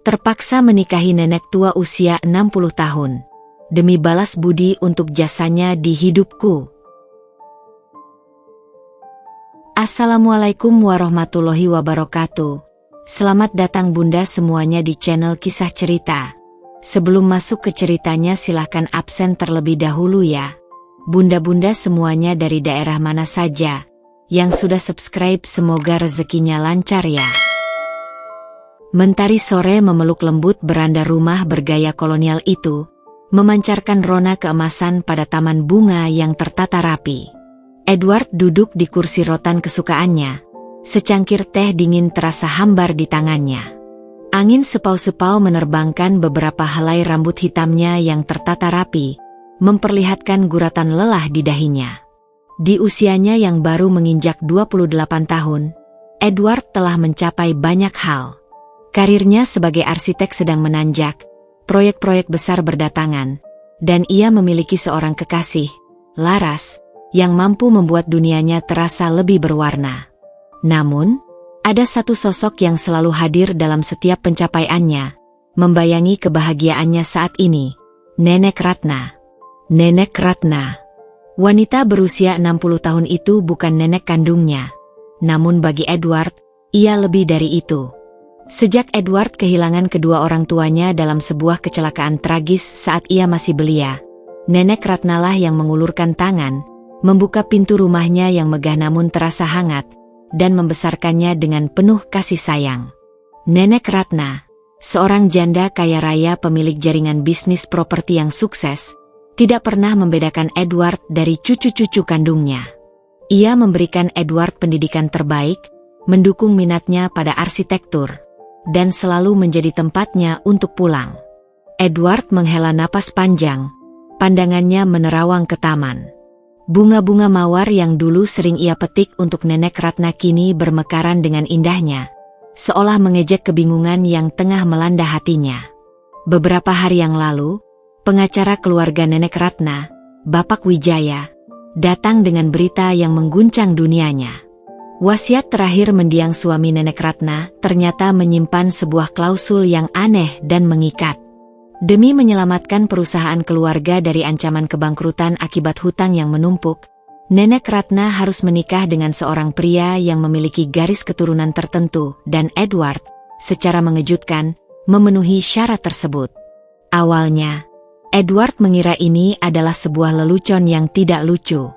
terpaksa menikahi nenek tua usia 60 tahun. Demi balas budi untuk jasanya di hidupku. Assalamualaikum warahmatullahi wabarakatuh. Selamat datang bunda semuanya di channel kisah cerita. Sebelum masuk ke ceritanya silahkan absen terlebih dahulu ya. Bunda-bunda semuanya dari daerah mana saja yang sudah subscribe semoga rezekinya lancar ya. Mentari sore memeluk lembut beranda rumah bergaya kolonial itu, memancarkan rona keemasan pada taman bunga yang tertata rapi. Edward duduk di kursi rotan kesukaannya, secangkir teh dingin terasa hambar di tangannya. Angin sepau-sepau menerbangkan beberapa helai rambut hitamnya yang tertata rapi, memperlihatkan guratan lelah di dahinya. Di usianya yang baru menginjak 28 tahun, Edward telah mencapai banyak hal. Karirnya sebagai arsitek sedang menanjak, proyek-proyek besar berdatangan, dan ia memiliki seorang kekasih, Laras, yang mampu membuat dunianya terasa lebih berwarna. Namun, ada satu sosok yang selalu hadir dalam setiap pencapaiannya, membayangi kebahagiaannya saat ini, Nenek Ratna. Nenek Ratna. Wanita berusia 60 tahun itu bukan nenek kandungnya. Namun bagi Edward, ia lebih dari itu. Sejak Edward kehilangan kedua orang tuanya dalam sebuah kecelakaan tragis saat ia masih belia, Nenek Ratna lah yang mengulurkan tangan, membuka pintu rumahnya yang megah namun terasa hangat, dan membesarkannya dengan penuh kasih sayang. Nenek Ratna, seorang janda kaya raya pemilik jaringan bisnis properti yang sukses, tidak pernah membedakan Edward dari cucu-cucu kandungnya. Ia memberikan Edward pendidikan terbaik, mendukung minatnya pada arsitektur, dan selalu menjadi tempatnya untuk pulang. Edward menghela napas panjang, pandangannya menerawang ke taman. Bunga-bunga mawar yang dulu sering ia petik untuk Nenek Ratna kini bermekaran dengan indahnya, seolah mengejek kebingungan yang tengah melanda hatinya. Beberapa hari yang lalu, pengacara keluarga Nenek Ratna, Bapak Wijaya, datang dengan berita yang mengguncang dunianya. Wasiat terakhir mendiang suami Nenek Ratna ternyata menyimpan sebuah klausul yang aneh dan mengikat. Demi menyelamatkan perusahaan keluarga dari ancaman kebangkrutan akibat hutang yang menumpuk, Nenek Ratna harus menikah dengan seorang pria yang memiliki garis keturunan tertentu dan Edward, secara mengejutkan, memenuhi syarat tersebut. Awalnya, Edward mengira ini adalah sebuah lelucon yang tidak lucu.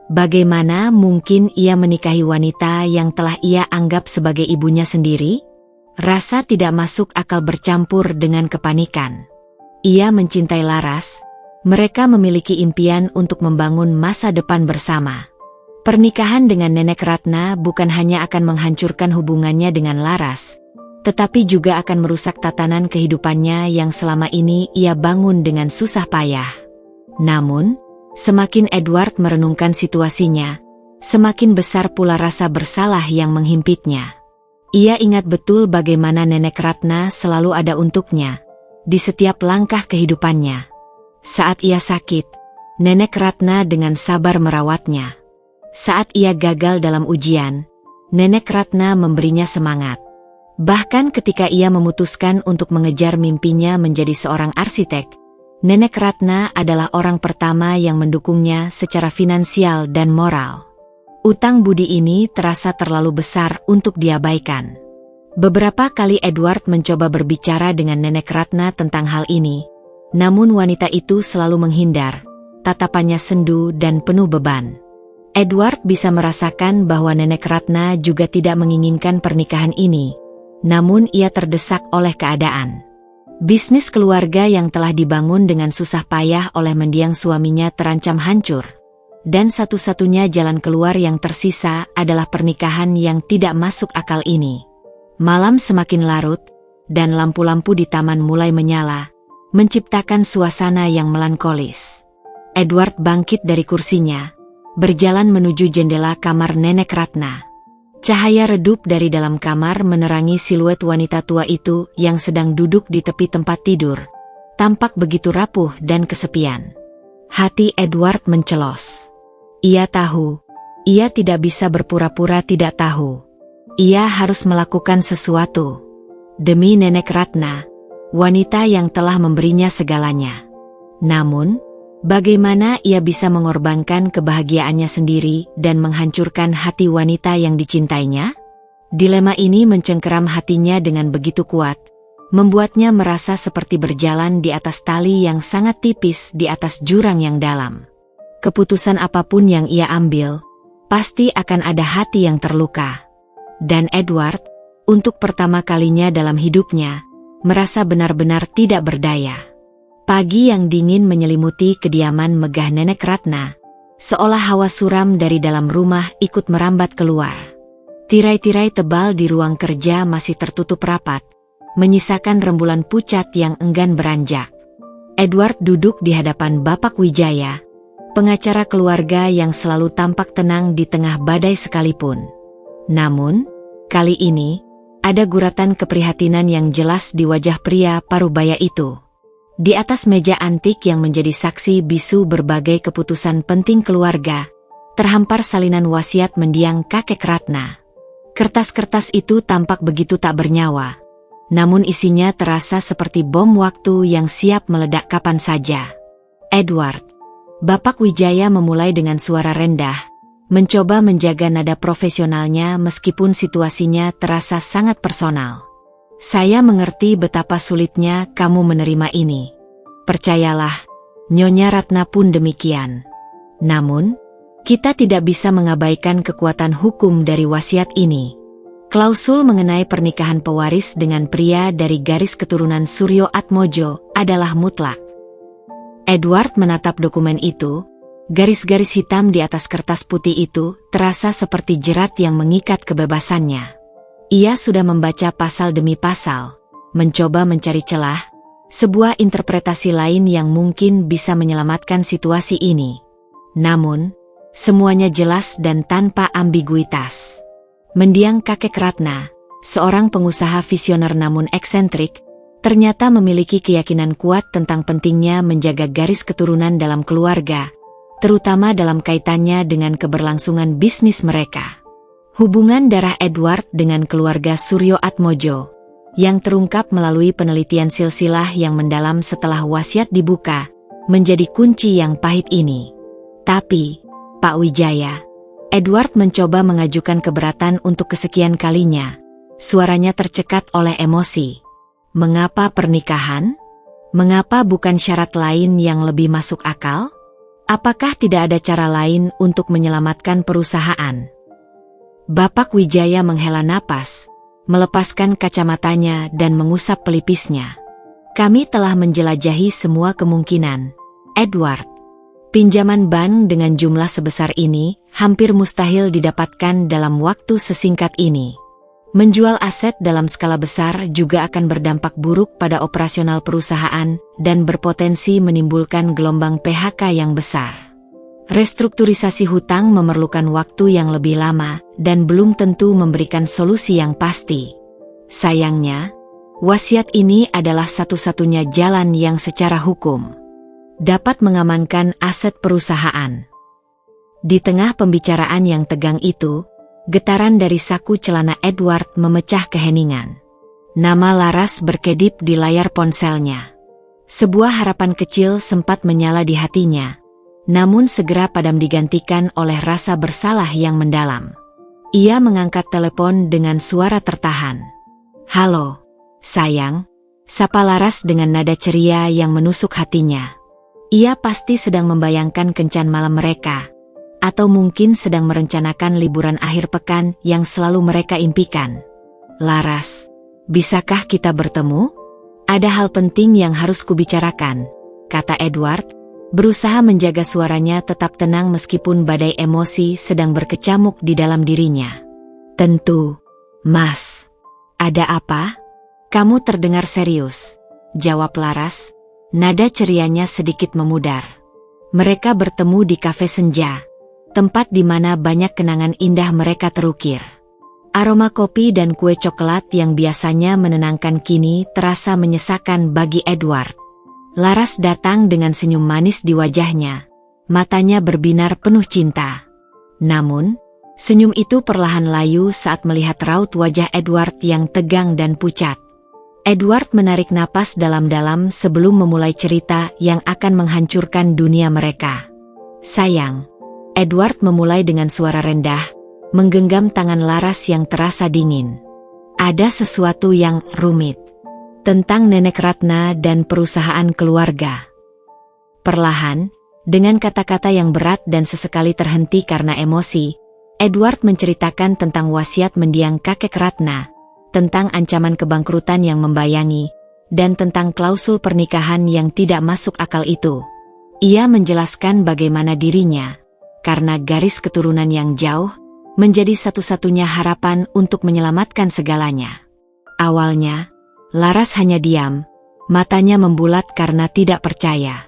Bagaimana mungkin ia menikahi wanita yang telah ia anggap sebagai ibunya sendiri? Rasa tidak masuk akal bercampur dengan kepanikan. Ia mencintai Laras, mereka memiliki impian untuk membangun masa depan bersama. Pernikahan dengan Nenek Ratna bukan hanya akan menghancurkan hubungannya dengan Laras, tetapi juga akan merusak tatanan kehidupannya yang selama ini ia bangun dengan susah payah. Namun, semakin Edward merenungkan situasinya, semakin besar pula rasa bersalah yang menghimpitnya. Ia ingat betul bagaimana Nenek Ratna selalu ada untuknya di setiap langkah kehidupannya. Saat ia sakit, Nenek Ratna dengan sabar merawatnya. Saat ia gagal dalam ujian, Nenek Ratna memberinya semangat. Bahkan ketika ia memutuskan untuk mengejar mimpinya menjadi seorang arsitek, Nenek Ratna adalah orang pertama yang mendukungnya secara finansial dan moral. Utang budi ini terasa terlalu besar untuk diabaikan. Beberapa kali Edward mencoba berbicara dengan Nenek Ratna tentang hal ini, namun wanita itu selalu menghindar, tatapannya sendu dan penuh beban. Edward bisa merasakan bahwa Nenek Ratna juga tidak menginginkan pernikahan ini, namun ia terdesak oleh keadaan. Bisnis keluarga yang telah dibangun dengan susah payah oleh mendiang suaminya terancam hancur, dan satu-satunya jalan keluar yang tersisa adalah pernikahan yang tidak masuk akal ini. Malam semakin larut, dan lampu-lampu di taman mulai menyala, menciptakan suasana yang melankolis. Edward bangkit dari kursinya, berjalan menuju jendela kamar Nenek Ratna. Cahaya redup dari dalam kamar menerangi siluet wanita tua itu yang sedang duduk di tepi tempat tidur, tampak begitu rapuh dan kesepian. Hati Edward mencelos. Ia tahu, ia tidak bisa berpura-pura tidak tahu. Ia harus melakukan sesuatu. Demi Nenek Ratna, wanita yang telah memberinya segalanya. Namun, bagaimana ia bisa mengorbankan kebahagiaannya sendiri dan menghancurkan hati wanita yang dicintainya? Dilema ini mencengkeram hatinya dengan begitu kuat, membuatnya merasa seperti berjalan di atas tali yang sangat tipis di atas jurang yang dalam. Keputusan apapun yang ia ambil, pasti akan ada hati yang terluka. Dan Edward, untuk pertama kalinya dalam hidupnya, merasa benar-benar tidak berdaya. Pagi yang dingin menyelimuti kediaman megah Nenek Ratna, seolah hawa suram dari dalam rumah ikut merambat keluar. Tirai-tirai tebal di ruang kerja masih tertutup rapat, menyisakan rembulan pucat yang enggan beranjak. Edward duduk di hadapan Bapak Wijaya, pengacara keluarga yang selalu tampak tenang di tengah badai sekalipun. Namun, kali ini, ada guratan keprihatinan yang jelas di wajah pria parubaya itu. Di atas meja antik yang menjadi saksi bisu berbagai keputusan penting keluarga, terhampar salinan wasiat mendiang kakek Ratna. Kertas-kertas itu tampak begitu tak bernyawa, namun isinya terasa seperti bom waktu yang siap meledak kapan saja. Edward, Bapak Wijaya memulai dengan suara rendah, mencoba menjaga nada profesionalnya meskipun situasinya terasa sangat personal. Saya mengerti betapa sulitnya kamu menerima ini. Percayalah, Nyonya Ratna pun demikian. Namun, kita tidak bisa mengabaikan kekuatan hukum dari wasiat ini. Klausul mengenai pernikahan pewaris dengan pria dari garis keturunan Suryo Atmojo adalah mutlak. Edward menatap dokumen itu. Garis-garis hitam di atas kertas putih itu terasa seperti jerat yang mengikat kebebasannya. Ia sudah membaca pasal demi pasal, mencoba mencari celah, sebuah interpretasi lain yang mungkin bisa menyelamatkan situasi ini. Namun, semuanya jelas dan tanpa ambiguitas. Mendiang kakek Ratna, seorang pengusaha visioner namun eksentrik, ternyata memiliki keyakinan kuat tentang pentingnya menjaga garis keturunan dalam keluarga, terutama dalam kaitannya dengan keberlangsungan bisnis mereka. Hubungan darah Edward dengan keluarga Suryo Atmojo, yang terungkap melalui penelitian silsilah yang mendalam setelah wasiat dibuka, menjadi kunci yang pahit ini. Tapi, Pak Wijaya, Edward mencoba mengajukan keberatan untuk kesekian kalinya. Suaranya tercekat oleh emosi. Mengapa pernikahan? Mengapa bukan syarat lain yang lebih masuk akal? Apakah tidak ada cara lain untuk menyelamatkan perusahaan? Bapak Wijaya menghela napas, melepaskan kacamatanya dan mengusap pelipisnya. Kami telah menjelajahi semua kemungkinan, Edward. Pinjaman bank dengan jumlah sebesar ini hampir mustahil didapatkan dalam waktu sesingkat ini. Menjual aset dalam skala besar juga akan berdampak buruk pada operasional perusahaan dan berpotensi menimbulkan gelombang PHK yang besar. Restrukturisasi hutang memerlukan waktu yang lebih lama dan belum tentu memberikan solusi yang pasti. Sayangnya, wasiat ini adalah satu-satunya jalan yang secara hukum dapat mengamankan aset perusahaan. Di tengah pembicaraan yang tegang itu, getaran dari saku celana Edward memecah keheningan. Nama Laras berkedip di layar ponselnya. Sebuah harapan kecil sempat menyala di hatinya, namun segera padam digantikan oleh rasa bersalah yang mendalam. Ia mengangkat telepon dengan suara tertahan. "Halo, sayang," sapa Laras dengan nada ceria yang menusuk hatinya. Ia pasti sedang membayangkan kencan malam mereka, atau mungkin sedang merencanakan liburan akhir pekan yang selalu mereka impikan. "Laras, bisakah kita bertemu? Ada hal penting yang harus kubicarakan," kata Edward, berusaha menjaga suaranya tetap tenang meskipun badai emosi sedang berkecamuk di dalam dirinya. "Tentu, Mas. Ada apa?" "Kamu terdengar serius," jawab Laras, nada cerianya sedikit memudar. Mereka bertemu di kafe senja, tempat di mana banyak kenangan indah mereka terukir. Aroma kopi dan kue coklat yang biasanya menenangkan kini terasa menyesakan bagi Edward. Laras datang dengan senyum manis di wajahnya, matanya berbinar penuh cinta. Namun, senyum itu perlahan layu saat melihat raut wajah Edward yang tegang dan pucat. Edward menarik napas dalam-dalam sebelum memulai cerita yang akan menghancurkan dunia mereka. "Sayang," Edward memulai dengan suara rendah, menggenggam tangan Laras yang terasa dingin. "Ada sesuatu yang rumit tentang Nenek Ratna dan perusahaan keluarga." Perlahan, dengan kata-kata yang berat dan sesekali terhenti karena emosi, Edward menceritakan tentang wasiat mendiang kakek Ratna, tentang ancaman kebangkrutan yang membayangi, dan tentang klausul pernikahan yang tidak masuk akal itu. Ia menjelaskan bagaimana dirinya, karena garis keturunan yang jauh, menjadi satu-satunya harapan untuk menyelamatkan segalanya. Awalnya, Laras hanya diam, matanya membulat karena tidak percaya.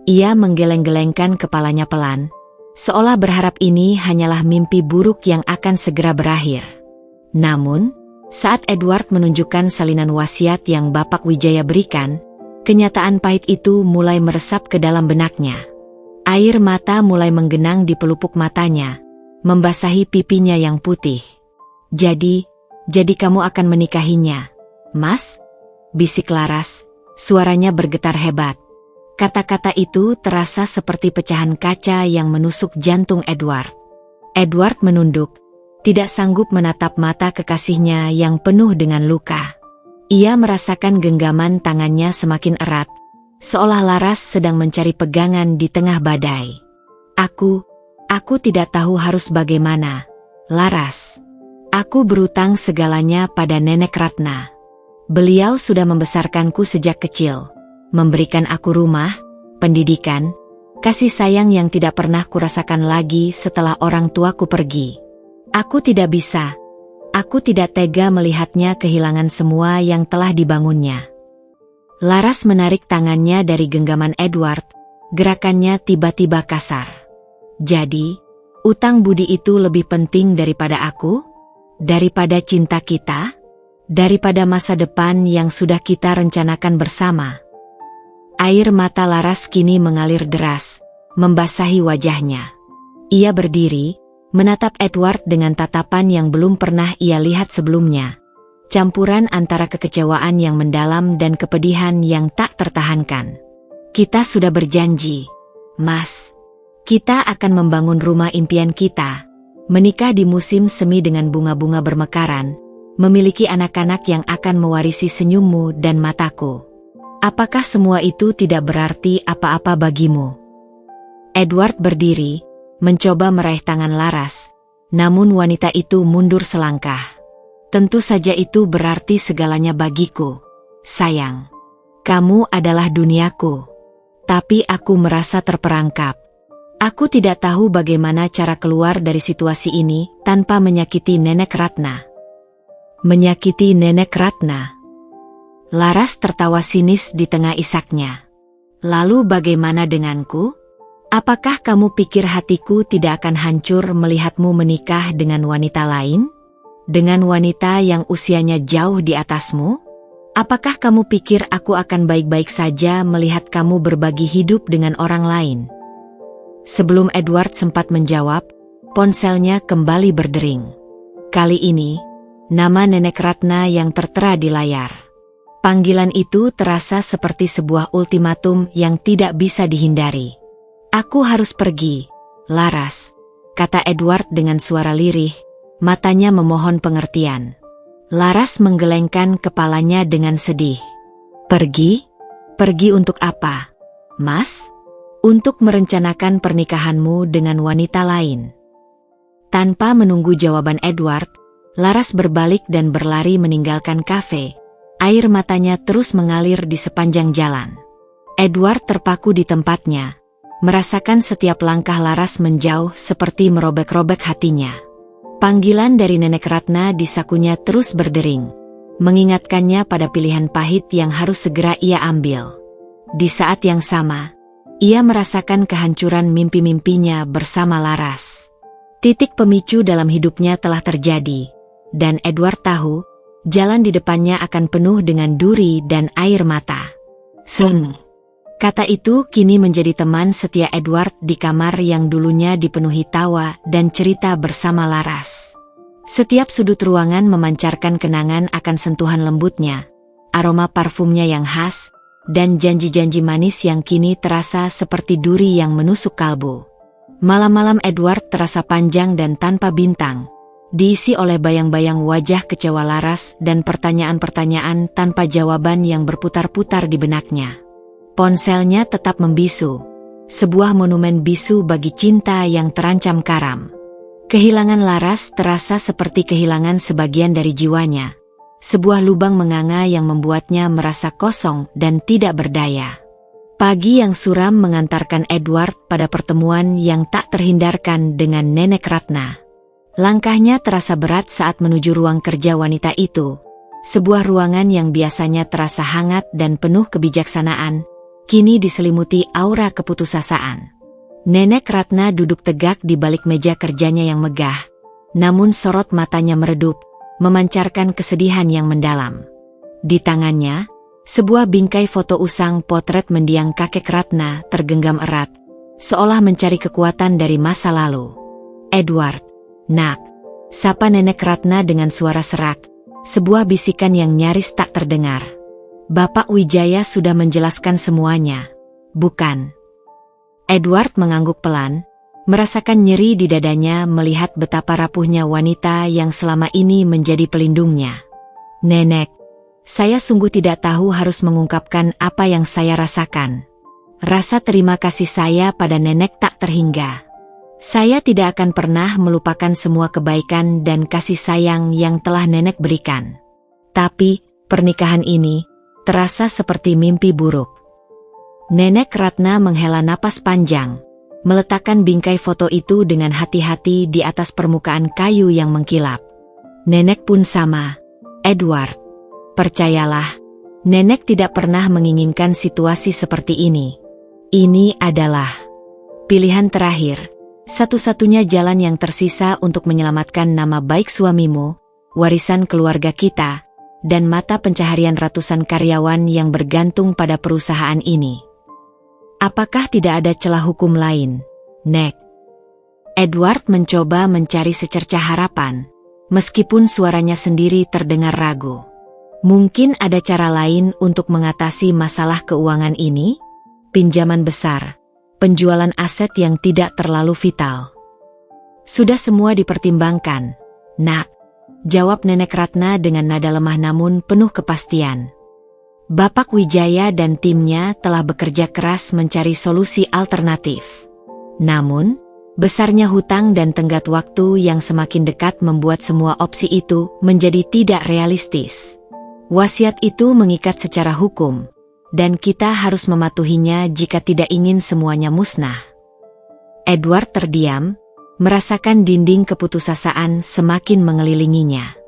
Ia menggeleng-gelengkan kepalanya pelan, seolah berharap ini hanyalah mimpi buruk yang akan segera berakhir. Namun, saat Edward menunjukkan salinan wasiat yang Bapak Wijaya berikan, kenyataan pahit itu mulai meresap ke dalam benaknya. Air mata mulai menggenang di pelupuk matanya, membasahi pipinya yang putih. Jadi kamu akan menikahinya, Mas?" bisik Laras, suaranya bergetar hebat. Kata-kata itu terasa seperti pecahan kaca yang menusuk jantung Edward. Edward menunduk, tidak sanggup menatap mata kekasihnya yang penuh dengan luka. Ia merasakan genggaman tangannya semakin erat, seolah Laras sedang mencari pegangan di tengah badai. Aku tidak tahu harus bagaimana, Laras. Aku berutang segalanya pada Nenek Ratna. Beliau sudah membesarkanku sejak kecil, memberikan aku rumah, pendidikan, kasih sayang yang tidak pernah kurasakan lagi setelah orang tuaku pergi. Aku tidak tega melihatnya kehilangan semua yang telah dibangunnya. Laras menarik tangannya dari genggaman Edward, gerakannya tiba-tiba kasar. "Jadi, utang budi itu lebih penting daripada aku? Daripada cinta kita? Daripada masa depan yang sudah kita rencanakan bersama?" Air mata Laras kini mengalir deras, membasahi wajahnya. Ia berdiri, menatap Edward dengan tatapan yang belum pernah ia lihat sebelumnya. Campuran antara kekecewaan yang mendalam dan kepedihan yang tak tertahankan. "Kita sudah berjanji, Mas. Kita akan membangun rumah impian kita, menikah di musim semi dengan bunga-bunga bermekaran, memiliki anak-anak yang akan mewarisi senyummu dan mataku. Apakah semua itu tidak berarti apa-apa bagimu?" Edward berdiri, mencoba meraih tangan Laras, namun wanita itu mundur selangkah. "Tentu saja itu berarti segalanya bagiku, sayang. Kamu adalah duniaku. Tapi aku merasa terperangkap. Aku tidak tahu bagaimana cara keluar dari situasi ini tanpa menyakiti Nenek Ratna." "Menyakiti Nenek Ratna?" Laras tertawa sinis di tengah isaknya. "Lalu bagaimana denganku? Apakah kamu pikir hatiku tidak akan hancur melihatmu menikah dengan wanita lain? Dengan wanita yang usianya jauh di atasmu? Apakah kamu pikir aku akan baik-baik saja melihat kamu berbagi hidup dengan orang lain?" Sebelum Edward sempat menjawab, ponselnya kembali berdering. Kali ini, nama Nenek Ratna yang tertera di layar. Panggilan itu terasa seperti sebuah ultimatum yang tidak bisa dihindari. "Aku harus pergi, Laras," kata Edward dengan suara lirih, matanya memohon pengertian. Laras menggelengkan kepalanya dengan sedih. "Pergi? Pergi untuk apa, Mas?" "Untuk merencanakan pernikahanmu dengan wanita lain." Tanpa menunggu jawaban Edward, Laras berbalik dan berlari meninggalkan kafe. Air matanya terus mengalir di sepanjang jalan. Edward terpaku di tempatnya, merasakan setiap langkah Laras menjauh seperti merobek-robek hatinya. Panggilan dari Nenek Ratna di sakunya terus berdering, mengingatkannya pada pilihan pahit yang harus segera ia ambil. Di saat yang sama, ia merasakan kehancuran mimpi-mimpinya bersama Laras. Titik pemicu dalam hidupnya telah terjadi, dan Edward tahu, jalan di depannya akan penuh dengan duri dan air mata. "Sun." Kata itu kini menjadi teman setia Edward di kamar yang dulunya dipenuhi tawa dan cerita bersama Laras. Setiap sudut ruangan memancarkan kenangan akan sentuhan lembutnya, aroma parfumnya yang khas, dan janji-janji manis yang kini terasa seperti duri yang menusuk kalbu. Malam-malam Edward terasa panjang dan tanpa bintang, diisi oleh bayang-bayang wajah kecewa Laras dan pertanyaan-pertanyaan tanpa jawaban yang berputar-putar di benaknya. Ponselnya tetap membisu, sebuah monumen bisu bagi cinta yang terancam karam. Kehilangan Laras terasa seperti kehilangan sebagian dari jiwanya, sebuah lubang menganga yang membuatnya merasa kosong dan tidak berdaya. Pagi yang suram mengantarkan Edward pada pertemuan yang tak terhindarkan dengan Nenek Ratna. Langkahnya terasa berat saat menuju ruang kerja wanita itu, sebuah ruangan yang biasanya terasa hangat dan penuh kebijaksanaan, kini diselimuti aura keputusasaan. Nenek Ratna duduk tegak di balik meja kerjanya yang megah, namun sorot matanya meredup, memancarkan kesedihan yang mendalam. Di tangannya, sebuah bingkai foto usang potret mendiang kakek Ratna tergenggam erat, seolah mencari kekuatan dari masa lalu. "Edward, nak," sapa Nenek Ratna dengan suara serak, sebuah bisikan yang nyaris tak terdengar. "Bapak Wijaya sudah menjelaskan semuanya, bukan?" Edward mengangguk pelan, merasakan nyeri di dadanya melihat betapa rapuhnya wanita yang selama ini menjadi pelindungnya. "Nenek, saya sungguh tidak tahu harus mengungkapkan apa yang saya rasakan. Rasa terima kasih saya pada nenek tak terhingga. Saya tidak akan pernah melupakan semua kebaikan dan kasih sayang yang telah nenek berikan. Tapi, pernikahan ini terasa seperti mimpi buruk." Nenek Ratna menghela napas panjang, meletakkan bingkai foto itu dengan hati-hati di atas permukaan kayu yang mengkilap. "Nenek pun sama, Edward. Percayalah, nenek tidak pernah menginginkan situasi seperti ini. Ini adalah pilihan terakhir, satu-satunya jalan yang tersisa untuk menyelamatkan nama baik suamimu, warisan keluarga kita, dan mata pencaharian ratusan karyawan yang bergantung pada perusahaan ini. Apakah tidak ada celah hukum lain, Nek?" Edward mencoba mencari secercah harapan, meskipun suaranya sendiri terdengar ragu. Mungkin ada cara lain untuk mengatasi masalah keuangan ini? Pinjaman besar, penjualan aset yang tidak terlalu vital. "Sudah semua dipertimbangkan, Nak," jawab Nenek Ratna dengan nada lemah namun penuh kepastian. "Bapak Wijaya dan timnya telah bekerja keras mencari solusi alternatif. Namun, besarnya hutang dan tenggat waktu yang semakin dekat membuat semua opsi itu menjadi tidak realistis. Wasiat itu mengikat secara hukum, dan kita harus mematuhinya jika tidak ingin semuanya musnah." Edward terdiam, merasakan dinding keputusasaan semakin mengelilinginya.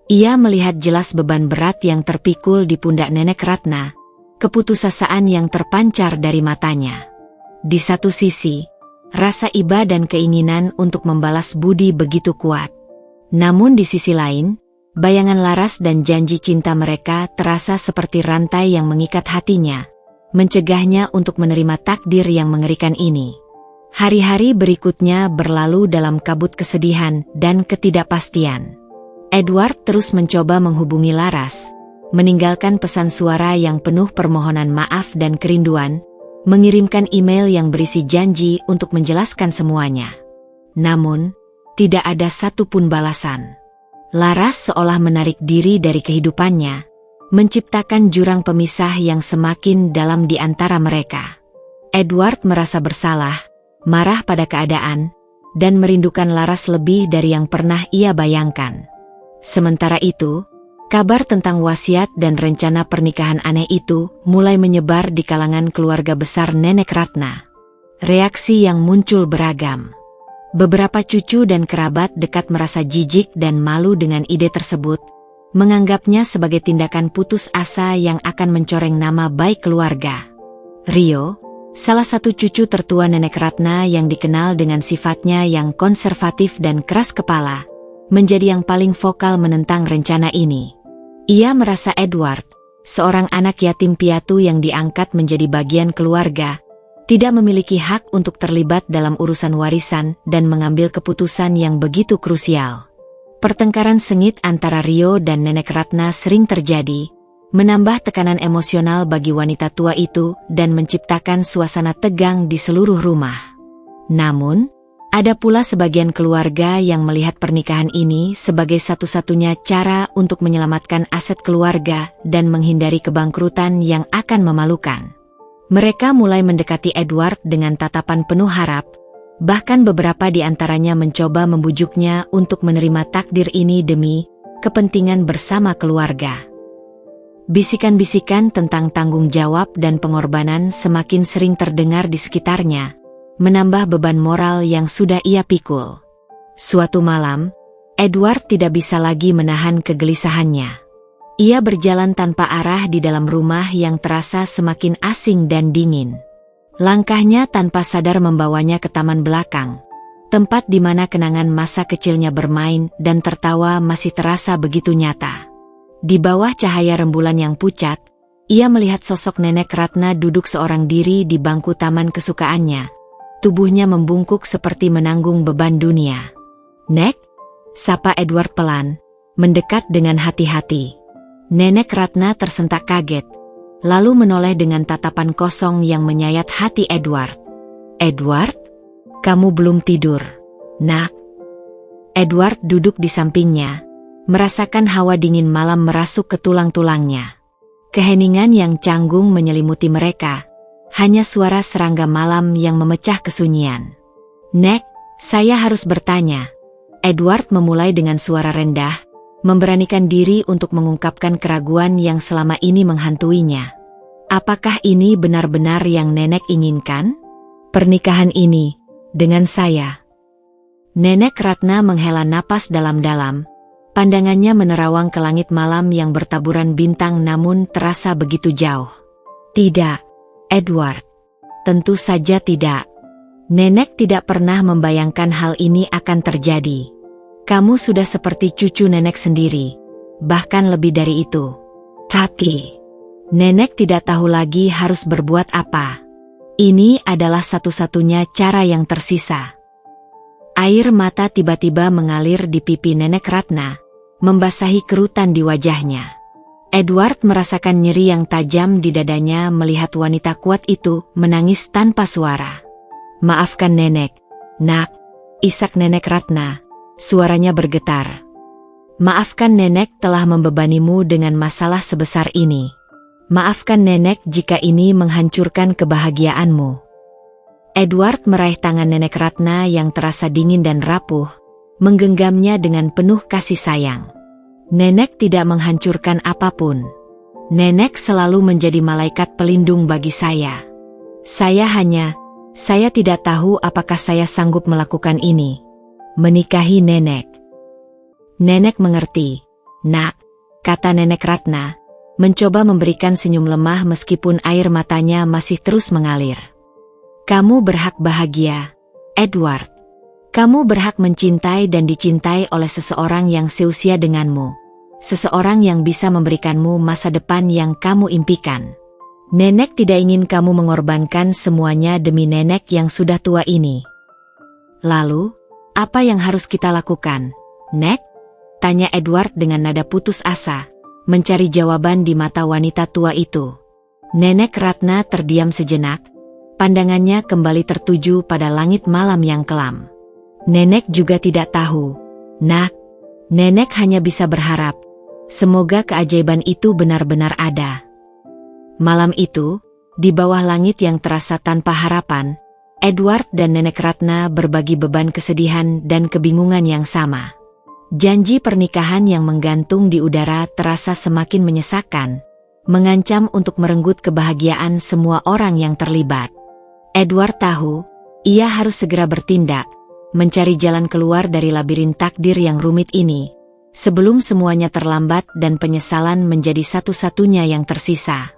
Ia melihat jelas beban berat yang terpikul di pundak Nenek Ratna, keputusasaan yang terpancar dari matanya. Di satu sisi, rasa iba dan keinginan untuk membalas budi begitu kuat. Namun di sisi lain, bayangan Laras dan janji cinta mereka terasa seperti rantai yang mengikat hatinya, mencegahnya untuk menerima takdir yang mengerikan ini. Hari-hari berikutnya berlalu dalam kabut kesedihan dan ketidakpastian. Edward terus mencoba menghubungi Laras, meninggalkan pesan suara yang penuh permohonan maaf dan kerinduan, mengirimkan email yang berisi janji untuk menjelaskan semuanya. Namun, tidak ada satupun balasan. Laras seolah menarik diri dari kehidupannya, menciptakan jurang pemisah yang semakin dalam di antara mereka. Edward merasa bersalah, marah pada keadaan, dan merindukan Laras lebih dari yang pernah ia bayangkan. Sementara itu, kabar tentang wasiat dan rencana pernikahan aneh itu mulai menyebar di kalangan keluarga besar Nenek Ratna. Reaksi yang muncul beragam. Beberapa cucu dan kerabat dekat merasa jijik dan malu dengan ide tersebut, menganggapnya sebagai tindakan putus asa yang akan mencoreng nama baik keluarga. Rio, salah satu cucu tertua Nenek Ratna yang dikenal dengan sifatnya yang konservatif dan keras kepala, menjadi yang paling vokal menentang rencana ini. Ia merasa Edward, seorang anak yatim piatu yang diangkat menjadi bagian keluarga, tidak memiliki hak untuk terlibat dalam urusan warisan dan mengambil keputusan yang begitu krusial. Pertengkaran sengit antara Rio dan Nenek Ratna sering terjadi, menambah tekanan emosional bagi wanita tua itu dan menciptakan suasana tegang di seluruh rumah. Namun, ada pula sebagian keluarga yang melihat pernikahan ini sebagai satu-satunya cara untuk menyelamatkan aset keluarga dan menghindari kebangkrutan yang akan memalukan. Mereka mulai mendekati Edward dengan tatapan penuh harap, bahkan beberapa di antaranya mencoba membujuknya untuk menerima takdir ini demi kepentingan bersama keluarga. Bisikan-bisikan tentang tanggung jawab dan pengorbanan semakin sering terdengar di sekitarnya, menambah beban moral yang sudah ia pikul. Suatu malam, Edward tidak bisa lagi menahan kegelisahannya. Ia berjalan tanpa arah di dalam rumah yang terasa semakin asing dan dingin. Langkahnya tanpa sadar membawanya ke taman belakang, tempat di mana kenangan masa kecilnya bermain dan tertawa masih terasa begitu nyata. Di bawah cahaya rembulan yang pucat, ia melihat sosok Nenek Ratna duduk seorang diri di bangku taman kesukaannya. Tubuhnya membungkuk seperti menanggung beban dunia. "Nek," sapa Edward pelan, mendekat dengan hati-hati. Nenek Ratna tersentak kaget, lalu menoleh dengan tatapan kosong yang menyayat hati Edward. "Edward, kamu belum tidur, Nak?" Edward duduk di sampingnya, merasakan hawa dingin malam merasuk ke tulang-tulangnya. Keheningan yang canggung menyelimuti mereka. Hanya suara serangga malam yang memecah kesunyian. "Nek, saya harus bertanya." Edward memulai dengan suara rendah, memberanikan diri untuk mengungkapkan keraguan yang selama ini menghantuinya. "Apakah ini benar-benar yang Nenek inginkan? Pernikahan ini dengan saya?" Nenek Ratna menghela napas dalam-dalam, pandangannya menerawang ke langit malam yang bertaburan bintang namun terasa begitu jauh. "Tidak, Edward, tentu saja tidak. Nenek tidak pernah membayangkan hal ini akan terjadi. Kamu sudah seperti cucu Nenek sendiri, bahkan lebih dari itu. Tapi, Nenek tidak tahu lagi harus berbuat apa. Ini adalah satu-satunya cara yang tersisa." Air mata tiba-tiba mengalir di pipi Nenek Ratna, membasahi kerutan di wajahnya. Edward merasakan nyeri yang tajam di dadanya melihat wanita kuat itu menangis tanpa suara. "Maafkan Nenek, Nak," isak Nenek Ratna, suaranya bergetar. "Maafkan Nenek telah membebanimu dengan masalah sebesar ini. Maafkan Nenek jika ini menghancurkan kebahagiaanmu." Edward meraih tangan Nenek Ratna yang terasa dingin dan rapuh, menggenggamnya dengan penuh kasih sayang. "Nenek tidak menghancurkan apapun. Nenek selalu menjadi malaikat pelindung bagi saya. Saya tidak tahu apakah saya sanggup melakukan ini. Menikahi Nenek." "Nenek mengerti, Nak," kata Nenek Ratna, mencoba memberikan senyum lemah meskipun air matanya masih terus mengalir. "Kamu berhak bahagia, Edward. Kamu berhak mencintai dan dicintai oleh seseorang yang seusia denganmu. Seseorang yang bisa memberikanmu masa depan yang kamu impikan. Nenek tidak ingin kamu mengorbankan semuanya demi Nenek yang sudah tua ini." "Lalu, apa yang harus kita lakukan, Nek?" tanya Edward dengan nada putus asa, mencari jawaban di mata wanita tua itu. Nenek Ratna terdiam sejenak, pandangannya kembali tertuju pada langit malam yang kelam. "Nenek juga tidak tahu, Nak. Nenek hanya bisa berharap. Semoga keajaiban itu benar-benar ada." Malam itu, di bawah langit yang terasa tanpa harapan, Edward dan Nenek Ratna berbagi beban kesedihan dan kebingungan yang sama. Janji pernikahan yang menggantung di udara terasa semakin menyesakan, mengancam untuk merenggut kebahagiaan semua orang yang terlibat. Edward tahu, ia harus segera bertindak, mencari jalan keluar dari labirin takdir yang rumit ini, sebelum semuanya terlambat dan penyesalan menjadi satu-satunya yang tersisa.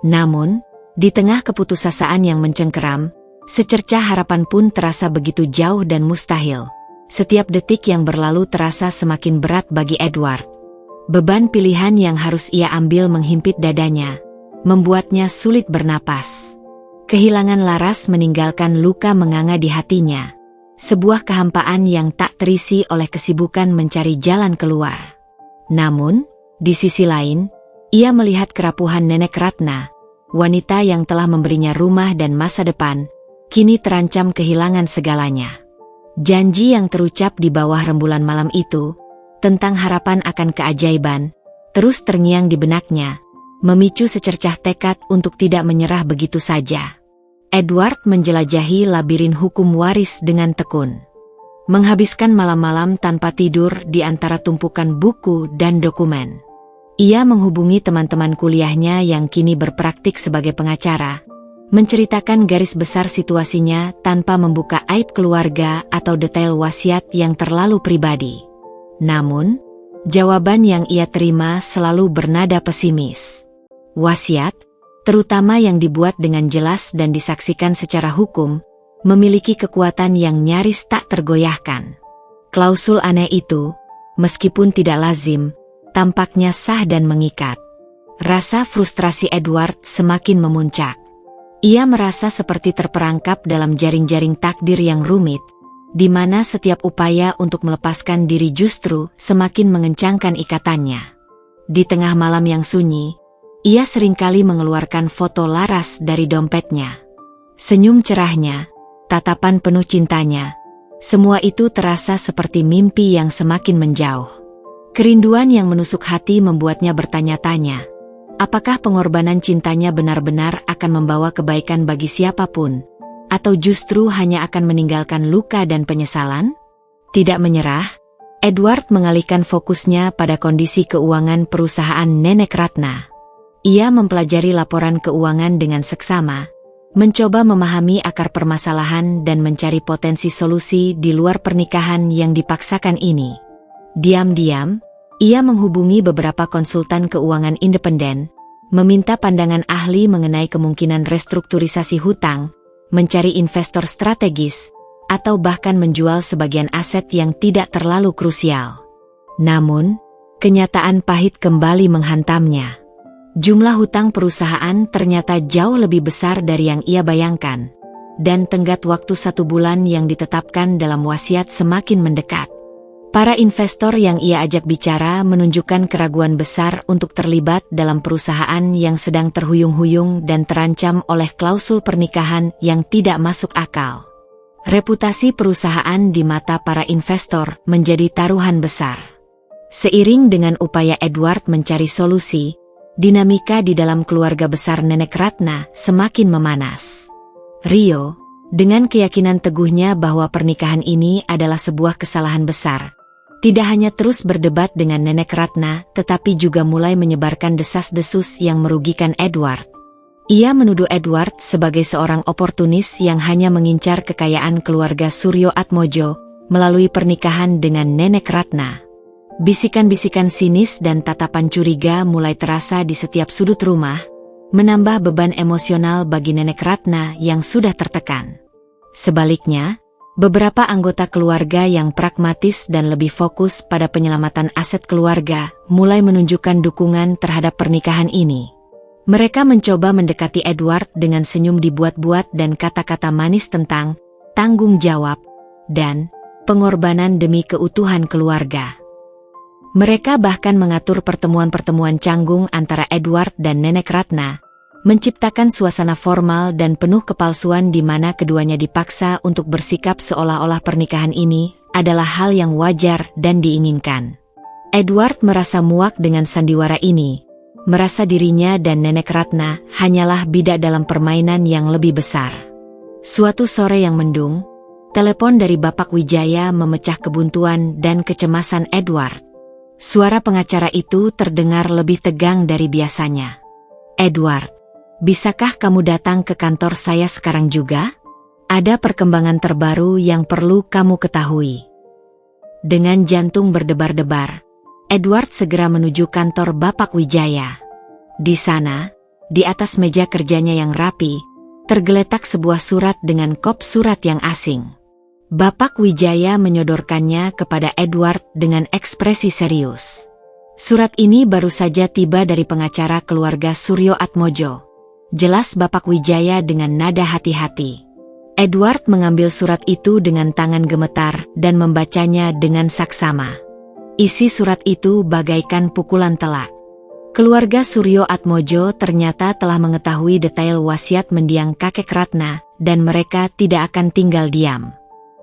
Namun, di tengah keputusasaan yang mencengkeram, secercah harapan pun terasa begitu jauh dan mustahil. Setiap detik yang berlalu terasa semakin berat bagi Edward. Beban pilihan yang harus ia ambil menghimpit dadanya, membuatnya sulit bernapas. Kehilangan laras meninggalkan luka menganga di hatinya. Sebuah kehampaan yang tak terisi oleh kesibukan mencari jalan keluar. Namun, di sisi lain, Ia melihat kerapuhan Nenek Ratna, wanita yang telah memberinya rumah dan masa depan, kini terancam kehilangan segalanya. Janji yang terucap di bawah rembulan malam itu, tentang harapan akan keajaiban, terus terngiang di benaknya, memicu secercah tekad untuk tidak menyerah begitu saja. Edward menjelajahi labirin hukum waris dengan tekun. Menghabiskan malam-malam tanpa tidur di antara tumpukan buku dan dokumen. Ia menghubungi teman-teman kuliahnya yang kini berpraktik sebagai pengacara, menceritakan garis besar situasinya tanpa membuka aib keluarga atau detail wasiat yang terlalu pribadi. Namun, jawaban yang ia terima selalu bernada pesimis. Wasiat, terutama yang dibuat dengan jelas dan disaksikan secara hukum, memiliki kekuatan yang nyaris tak tergoyahkan. Klausul aneh itu, meskipun tidak lazim, tampaknya sah dan mengikat. Rasa frustrasi Edward semakin memuncak. Ia merasa seperti terperangkap dalam jaring-jaring takdir yang rumit, di mana setiap upaya untuk melepaskan diri justru semakin mengencangkan ikatannya. Di tengah malam yang sunyi, ia seringkali mengeluarkan foto Laras dari dompetnya. Senyum cerahnya, tatapan penuh cintanya, semua itu terasa seperti mimpi yang semakin menjauh. Kerinduan yang menusuk hati membuatnya bertanya-tanya, apakah pengorbanan cintanya benar-benar akan membawa kebaikan bagi siapapun, atau justru hanya akan meninggalkan luka dan penyesalan? Tidak menyerah, Edward mengalihkan fokusnya pada kondisi keuangan perusahaan Nenek Ratna. Ia mempelajari laporan keuangan dengan seksama, mencoba memahami akar permasalahan dan mencari potensi solusi di luar pernikahan yang dipaksakan ini. Diam-diam, ia menghubungi beberapa konsultan keuangan independen, meminta pandangan ahli mengenai kemungkinan restrukturisasi hutang, mencari investor strategis, atau bahkan menjual sebagian aset yang tidak terlalu krusial. Namun, kenyataan pahit kembali menghantamnya. Jumlah hutang perusahaan ternyata jauh lebih besar dari yang ia bayangkan, dan tenggat waktu 1 bulan yang ditetapkan dalam wasiat semakin mendekat. Para investor yang ia ajak bicara menunjukkan keraguan besar untuk terlibat dalam perusahaan yang sedang terhuyung-huyung dan terancam oleh klausul pernikahan yang tidak masuk akal. Reputasi perusahaan di mata para investor menjadi taruhan besar. Seiring dengan upaya Edward mencari solusi, dinamika di dalam keluarga besar Nenek Ratna semakin memanas. Rio, dengan keyakinan teguhnya bahwa pernikahan ini adalah sebuah kesalahan besar, tidak hanya terus berdebat dengan Nenek Ratna, tetapi juga mulai menyebarkan desas-desus yang merugikan Edward. Ia menuduh Edward sebagai seorang oportunis yang hanya mengincar kekayaan keluarga Suryo Atmojo melalui pernikahan dengan Nenek Ratna. Bisikan-bisikan sinis dan tatapan curiga mulai terasa di setiap sudut rumah, menambah beban emosional bagi Nenek Ratna yang sudah tertekan. Sebaliknya, beberapa anggota keluarga yang pragmatis dan lebih fokus pada penyelamatan aset keluarga mulai menunjukkan dukungan terhadap pernikahan ini. Mereka mencoba mendekati Edward dengan senyum dibuat-buat dan kata-kata manis tentang tanggung jawab dan pengorbanan demi keutuhan keluarga. Mereka bahkan mengatur pertemuan-pertemuan canggung antara Edward dan Nenek Ratna, menciptakan suasana formal dan penuh kepalsuan di mana keduanya dipaksa untuk bersikap seolah-olah pernikahan ini adalah hal yang wajar dan diinginkan. Edward merasa muak dengan sandiwara ini, merasa dirinya dan Nenek Ratna hanyalah bidak dalam permainan yang lebih besar. Suatu sore yang mendung, telepon dari Bapak Wijaya memecah kebuntuan dan kecemasan Edward. Suara pengacara itu terdengar lebih tegang dari biasanya. Edward, bisakah kamu datang ke kantor saya sekarang juga? Ada perkembangan terbaru yang perlu kamu ketahui. Dengan jantung berdebar-debar, Edward segera menuju kantor Bapak Wijaya. Di sana, di atas meja kerjanya yang rapi, tergeletak sebuah surat dengan kop surat yang asing. Bapak Wijaya menyodorkannya kepada Edward dengan ekspresi serius. Surat ini baru saja tiba dari pengacara keluarga Suryo Atmojo. Jelas Bapak Wijaya dengan nada hati-hati. Edward mengambil surat itu dengan tangan gemetar dan membacanya dengan saksama. Isi surat itu bagaikan pukulan telak. Keluarga Suryo Atmojo ternyata telah mengetahui detail wasiat mendiang kakek Ratna, dan mereka tidak akan tinggal diam.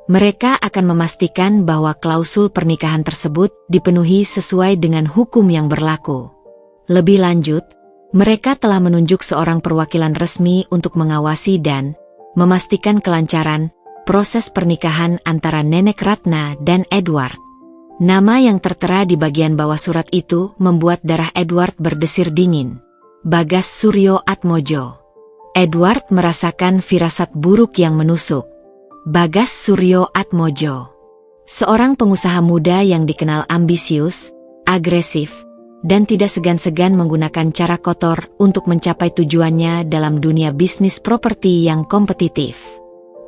Mereka akan memastikan bahwa klausul pernikahan tersebut dipenuhi sesuai dengan hukum yang berlaku. Lebih lanjut, mereka telah menunjuk seorang perwakilan resmi untuk mengawasi dan memastikan kelancaran proses pernikahan antara Nenek Ratna dan Edward. Nama yang tertera di bagian bawah surat itu membuat darah Edward berdesir dingin. Bagas Suryo Atmojo. Edward merasakan firasat buruk yang menusuk. Bagas Suryo Atmojo, seorang pengusaha muda yang dikenal ambisius, agresif, dan tidak segan-segan menggunakan cara kotor untuk mencapai tujuannya dalam dunia bisnis properti yang kompetitif.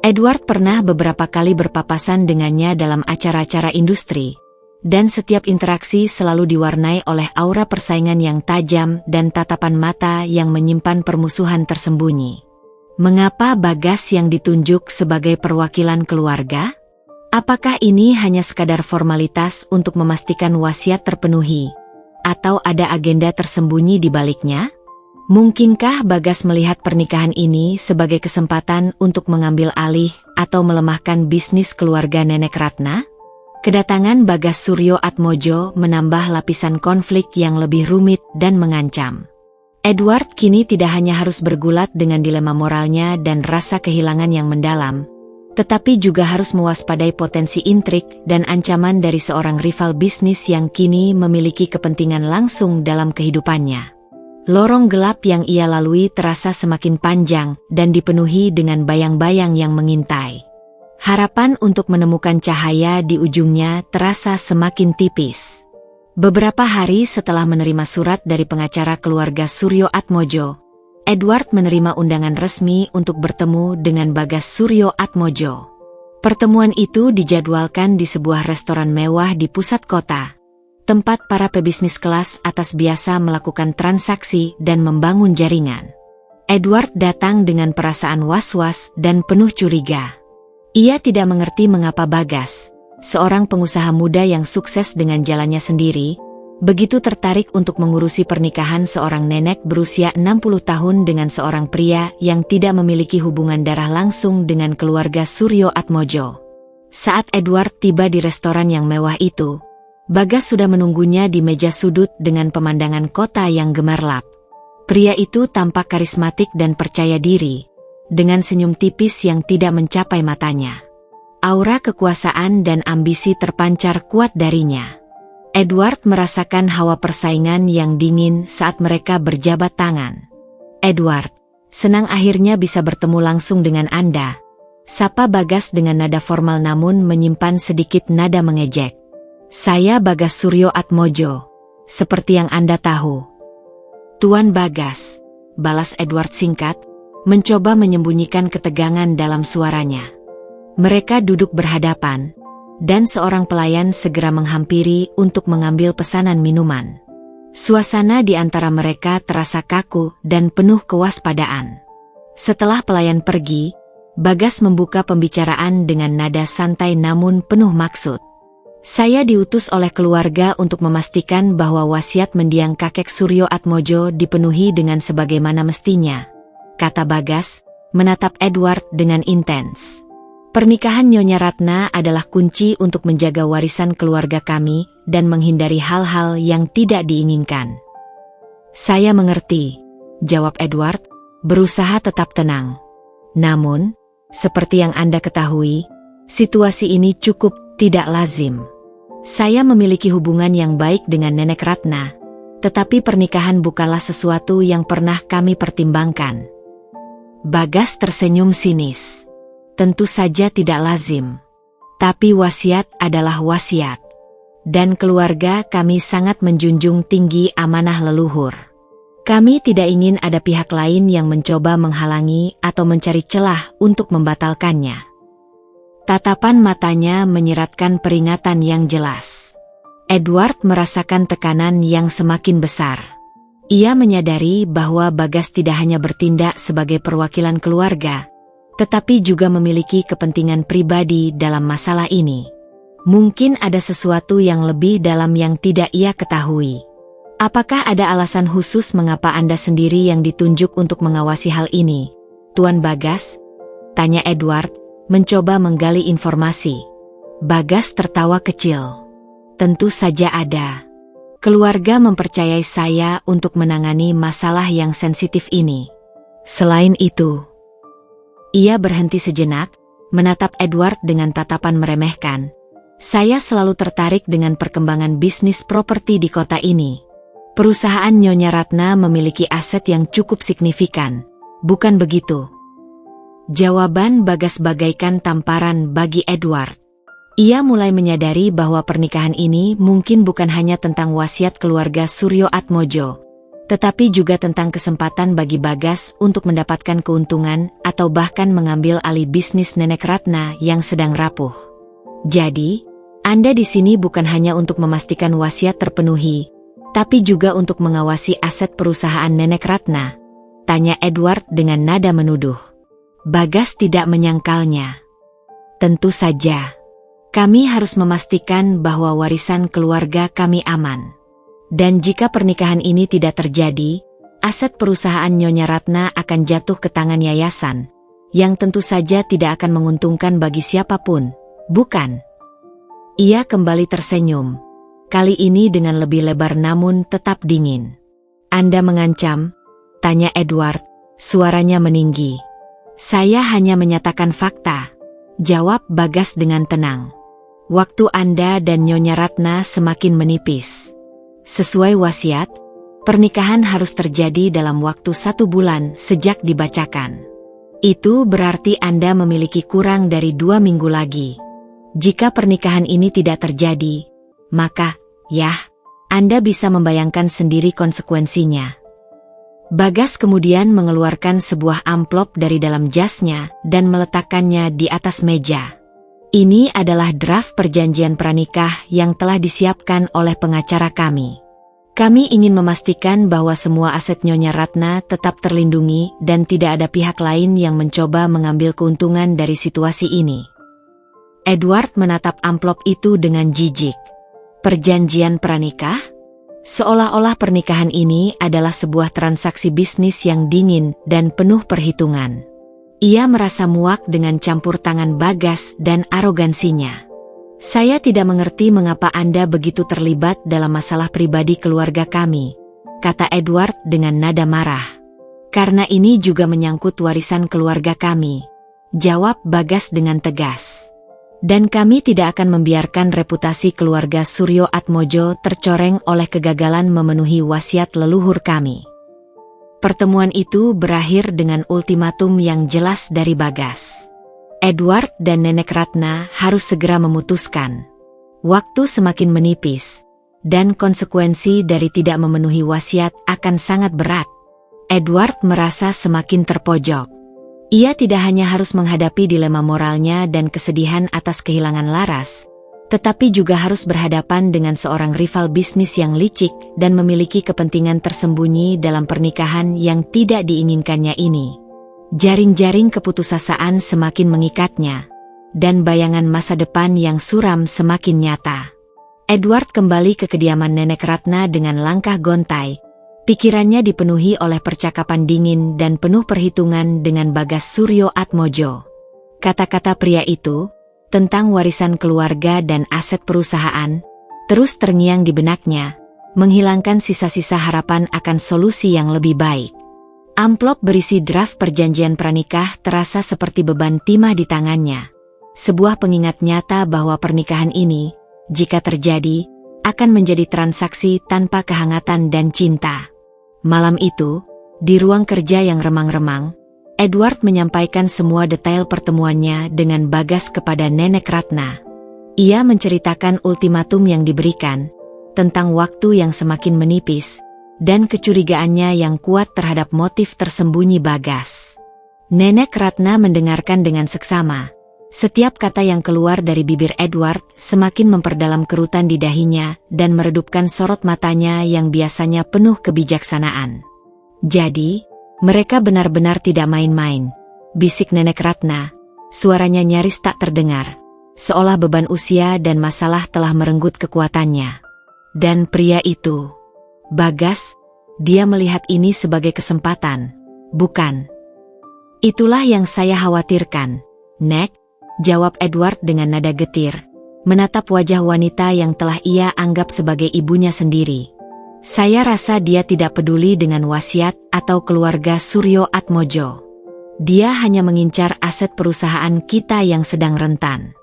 Edward pernah beberapa kali berpapasan dengannya dalam acara-acara industri, dan setiap interaksi selalu diwarnai oleh aura persaingan yang tajam dan tatapan mata yang menyimpan permusuhan tersembunyi. Mengapa Bagas yang ditunjuk sebagai perwakilan keluarga? Apakah ini hanya sekadar formalitas untuk memastikan wasiat terpenuhi, atau ada agenda tersembunyi di baliknya? Mungkinkah Bagas melihat pernikahan ini sebagai kesempatan untuk mengambil alih atau melemahkan bisnis keluarga Nenek Ratna? Kedatangan Bagas Suryo Atmojo menambah lapisan konflik yang lebih rumit dan mengancam. Edward kini tidak hanya harus bergulat dengan dilema moralnya dan rasa kehilangan yang mendalam, tetapi juga harus mewaspadai potensi intrik dan ancaman dari seorang rival bisnis yang kini memiliki kepentingan langsung dalam kehidupannya. Lorong gelap yang ia lalui terasa semakin panjang dan dipenuhi dengan bayang-bayang yang mengintai. Harapan untuk menemukan cahaya di ujungnya terasa semakin tipis. Beberapa hari setelah menerima surat dari pengacara keluarga Suryo Atmojo, Edward menerima undangan resmi untuk bertemu dengan Bagas Suryo Atmojo. Pertemuan itu dijadwalkan di sebuah restoran mewah di pusat kota, tempat para pebisnis kelas atas biasa melakukan transaksi dan membangun jaringan. Edward datang dengan perasaan was-was dan penuh curiga. Ia tidak mengerti mengapa Bagas, seorang pengusaha muda yang sukses dengan jalannya sendiri, begitu tertarik untuk mengurusi pernikahan seorang nenek berusia 60 tahun dengan seorang pria yang tidak memiliki hubungan darah langsung dengan keluarga Suryo Atmojo. Saat Edward tiba di restoran yang mewah itu, Bagas sudah menunggunya di meja sudut dengan pemandangan kota yang gemerlap. Pria itu tampak karismatik dan percaya diri, dengan senyum tipis yang tidak mencapai matanya. Aura kekuasaan dan ambisi terpancar kuat darinya. Edward merasakan hawa persaingan yang dingin saat mereka berjabat tangan. "Edward, senang akhirnya bisa bertemu langsung dengan Anda," sapa Bagas dengan nada formal namun menyimpan sedikit nada mengejek. "Saya Bagas Suryo Atmojo, seperti yang Anda tahu." "Tuan Bagas," balas Edward singkat, mencoba menyembunyikan ketegangan dalam suaranya. Mereka duduk berhadapan, dan seorang pelayan segera menghampiri untuk mengambil pesanan minuman. Suasana di antara mereka terasa kaku dan penuh kewaspadaan. Setelah pelayan pergi, Bagas membuka pembicaraan dengan nada santai namun penuh maksud. "Saya diutus oleh keluarga untuk memastikan bahwa wasiat mendiang kakek Suryo Atmojo dipenuhi dengan sebagaimana mestinya," kata Bagas, menatap Edward dengan intens. "Pernikahan Nyonya Ratna adalah kunci untuk menjaga warisan keluarga kami dan menghindari hal-hal yang tidak diinginkan." "Saya mengerti," jawab Edward, berusaha tetap tenang. "Namun, seperti yang Anda ketahui, situasi ini cukup tidak lazim. Saya memiliki hubungan yang baik dengan Nenek Ratna, tetapi pernikahan bukanlah sesuatu yang pernah kami pertimbangkan." Bagas tersenyum sinis. "Tentu saja tidak lazim. Tapi wasiat adalah wasiat. Dan keluarga kami sangat menjunjung tinggi amanah leluhur. Kami tidak ingin ada pihak lain yang mencoba menghalangi atau mencari celah untuk membatalkannya." Tatapan matanya menyiratkan peringatan yang jelas. Edward merasakan tekanan yang semakin besar. Ia menyadari bahwa Bagas tidak hanya bertindak sebagai perwakilan keluarga, tetapi juga memiliki kepentingan pribadi dalam masalah ini. Mungkin ada sesuatu yang lebih dalam yang tidak ia ketahui. Apakah ada alasan khusus mengapa Anda sendiri yang ditunjuk untuk mengawasi hal ini, Tuan Bagas? Tanya Edward, mencoba menggali informasi. Bagas tertawa kecil. Tentu saja ada. Keluarga mempercayai saya untuk menangani masalah yang sensitif ini. Selain itu, ia berhenti sejenak, menatap Edward dengan tatapan meremehkan. Saya selalu tertarik dengan perkembangan bisnis properti di kota ini. Perusahaan Nyonya Ratna memiliki aset yang cukup signifikan, bukan begitu? Jawaban Bagas bagaikan tamparan bagi Edward. Ia mulai menyadari bahwa pernikahan ini mungkin bukan hanya tentang wasiat keluarga Suryo Atmojo, tetapi juga tentang kesempatan bagi Bagas untuk mendapatkan keuntungan atau bahkan mengambil alih bisnis Nenek Ratna yang sedang rapuh. Jadi, Anda di sini bukan hanya untuk memastikan wasiat terpenuhi, tapi juga untuk mengawasi aset perusahaan Nenek Ratna? Tanya Edward dengan nada menuduh. Bagas tidak menyangkalnya. Tentu saja. Kami harus memastikan bahwa warisan keluarga kami aman. Dan jika pernikahan ini tidak terjadi, aset perusahaan Nyonya Ratna akan jatuh ke tangan yayasan, yang tentu saja tidak akan menguntungkan bagi siapapun, bukan? Ia kembali tersenyum. Kali ini dengan lebih lebar namun tetap dingin. Anda mengancam? Tanya Edward, suaranya meninggi. Saya hanya menyatakan fakta, jawab Bagas dengan tenang. Waktu Anda dan Nyonya Ratna semakin menipis. Sesuai wasiat, pernikahan harus terjadi dalam waktu 1 bulan sejak dibacakan. Itu berarti Anda memiliki kurang dari 2 minggu lagi. Jika pernikahan ini tidak terjadi, maka, Anda bisa membayangkan sendiri konsekuensinya. Bagas kemudian mengeluarkan sebuah amplop dari dalam jasnya dan meletakkannya di atas meja. Ini adalah draft perjanjian pranikah yang telah disiapkan oleh pengacara kami. Kami ingin memastikan bahwa semua aset Nyonya Ratna tetap terlindungi dan tidak ada pihak lain yang mencoba mengambil keuntungan dari situasi ini. Edward menatap amplop itu dengan jijik. Perjanjian pranikah? Seolah-olah pernikahan ini adalah sebuah transaksi bisnis yang dingin dan penuh perhitungan. Ia merasa muak dengan campur tangan Bagas dan arogansinya. Saya tidak mengerti mengapa Anda begitu terlibat dalam masalah pribadi keluarga kami, kata Edward dengan nada marah. Karena ini juga menyangkut warisan keluarga kami, jawab Bagas dengan tegas. Dan kami tidak akan membiarkan reputasi keluarga Suryo Atmojo tercoreng oleh kegagalan memenuhi wasiat leluhur kami. Pertemuan itu berakhir dengan ultimatum yang jelas dari Bagas. Edward dan Nenek Ratna harus segera memutuskan. Waktu semakin menipis, dan konsekuensi dari tidak memenuhi wasiat akan sangat berat. Edward merasa semakin terpojok. Ia tidak hanya harus menghadapi dilema moralnya dan kesedihan atas kehilangan Laras, tetapi juga harus berhadapan dengan seorang rival bisnis yang licik dan memiliki kepentingan tersembunyi dalam pernikahan yang tidak diinginkannya ini. Jaring-jaring keputusasaan semakin mengikatnya, dan bayangan masa depan yang suram semakin nyata. Edward kembali ke kediaman Nenek Ratna dengan langkah gontai. Pikirannya dipenuhi oleh percakapan dingin dan penuh perhitungan dengan Bagas Suryo Atmojo. Kata-kata pria itu, tentang warisan keluarga dan aset perusahaan, terus terngiang di benaknya, menghilangkan sisa-sisa harapan akan solusi yang lebih baik. Amplop berisi draft perjanjian pranikah terasa seperti beban timah di tangannya. Sebuah pengingat nyata bahwa pernikahan ini, jika terjadi, akan menjadi transaksi tanpa kehangatan dan cinta. Malam itu, di ruang kerja yang remang-remang, Edward menyampaikan semua detail pertemuannya dengan Bagas kepada Nenek Ratna. Ia menceritakan ultimatum yang diberikan, tentang waktu yang semakin menipis, dan kecurigaannya yang kuat terhadap motif tersembunyi Bagas. Nenek Ratna mendengarkan dengan seksama. Setiap kata yang keluar dari bibir Edward semakin memperdalam kerutan di dahinya dan meredupkan sorot matanya yang biasanya penuh kebijaksanaan. Jadi, mereka benar-benar tidak main-main, bisik Nenek Ratna, suaranya nyaris tak terdengar, seolah beban usia dan masalah telah merenggut kekuatannya. Dan pria itu, Bagas, dia melihat ini sebagai kesempatan, bukan? Itulah yang saya khawatirkan, Nek, jawab Edward dengan nada getir, menatap wajah wanita yang telah ia anggap sebagai ibunya sendiri. Saya rasa dia tidak peduli dengan wasiat atau keluarga Suryo Atmojo. Dia hanya mengincar aset perusahaan kita yang sedang rentan.